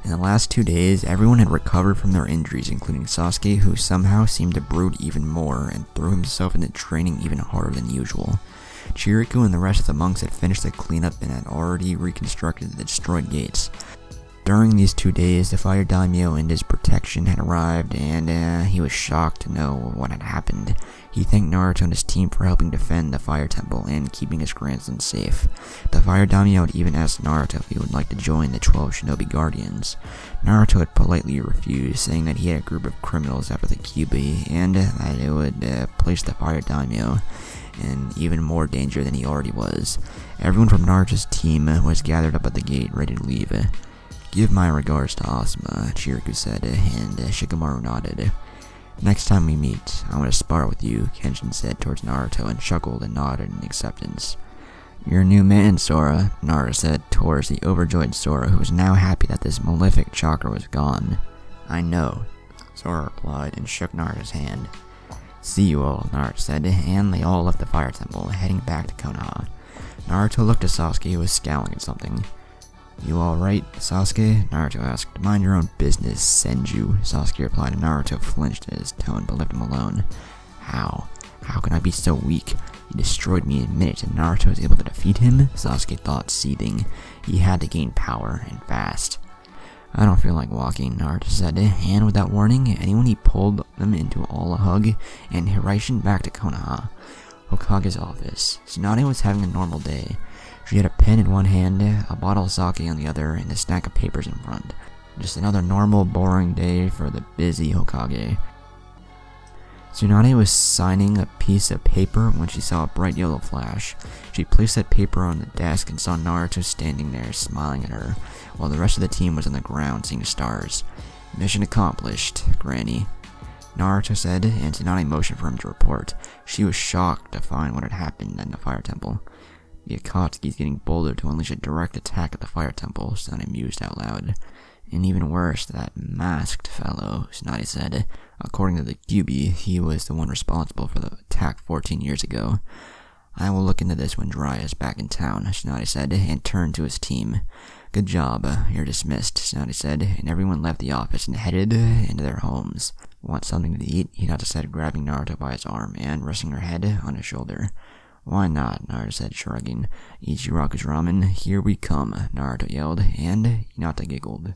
In the last 2 days, everyone had recovered from their injuries, including Sasuke, who somehow seemed to brood even more and threw himself into training even harder than usual. Chiriku and the rest of the monks had finished the cleanup and had already reconstructed the destroyed gates. During these 2 days, the Fire Daimyo and his protection had arrived, and he was shocked to know what had happened. He thanked Naruto and his team for helping defend the Fire Temple and keeping his grandson safe. The Fire Daimyo had even asked Naruto if he would like to join the 12 Shinobi Guardians. Naruto had politely refused, saying that he had a group of criminals after the Kyuubi, and that it would place the Fire Daimyo in even more danger than he already was. Everyone from Naruto's team was gathered up at the gate, ready to leave. Give my regards to Asuma, Chiriku said, and Shikamaru nodded. Next time we meet, I want to spar with you, Kenshin said towards Naruto and chuckled and nodded in acceptance. You're a new man, Sora, Naruto said towards the overjoyed Sora, who was now happy that this malefic chakra was gone. I know, Sora replied and shook Naruto's hand. See you all, Naruto said, and they all left the Fire Temple, heading back to Konoha. Naruto looked at Sasuke, who was scowling at something. You alright, Sasuke? Naruto asked. Mind your own business, Senju, Sasuke replied, and Naruto flinched at his tone but left him alone. How? How can I be so weak? He destroyed me in minutes and Naruto was able to defeat him? Sasuke thought, seething. He had to gain power, and fast. I don't feel like walking, Naruto said, and without warning, anyone he pulled them into all a hug, and Hiraishin back to Konoha. Hokage's office. Tsunade was having a normal day. She had a pen in one hand, a bottle of sake on the other, and a stack of papers in front. Just another normal, boring day for the busy Hokage. Tsunade was signing a piece of paper when she saw a bright yellow flash. She placed that paper on the desk and saw Naruto standing there, smiling at her, while the rest of the team was on the ground seeing stars. Mission accomplished, Granny, Naruto said, and Tsunade motioned for him to report. She was shocked to find what had happened in the Fire Temple. The Akatsuki's getting bolder to unleash a direct attack at the fire temple, Tsunade mused out loud. And even worse, that masked fellow, Tsunade said. According to the QB, he was the one responsible for the attack 14 years ago. I will look into this when Jiraiya is back in town, Tsunade said, and turned to his team. Good job, you're dismissed, Tsunade said, and everyone left the office and headed into their homes. Want something to eat? Hinata said, grabbing Naruto by his arm and resting her head on his shoulder. Why not? Naruto said, shrugging. Ichiraku's ramen, here we come, Naruto yelled, and Hinata giggled.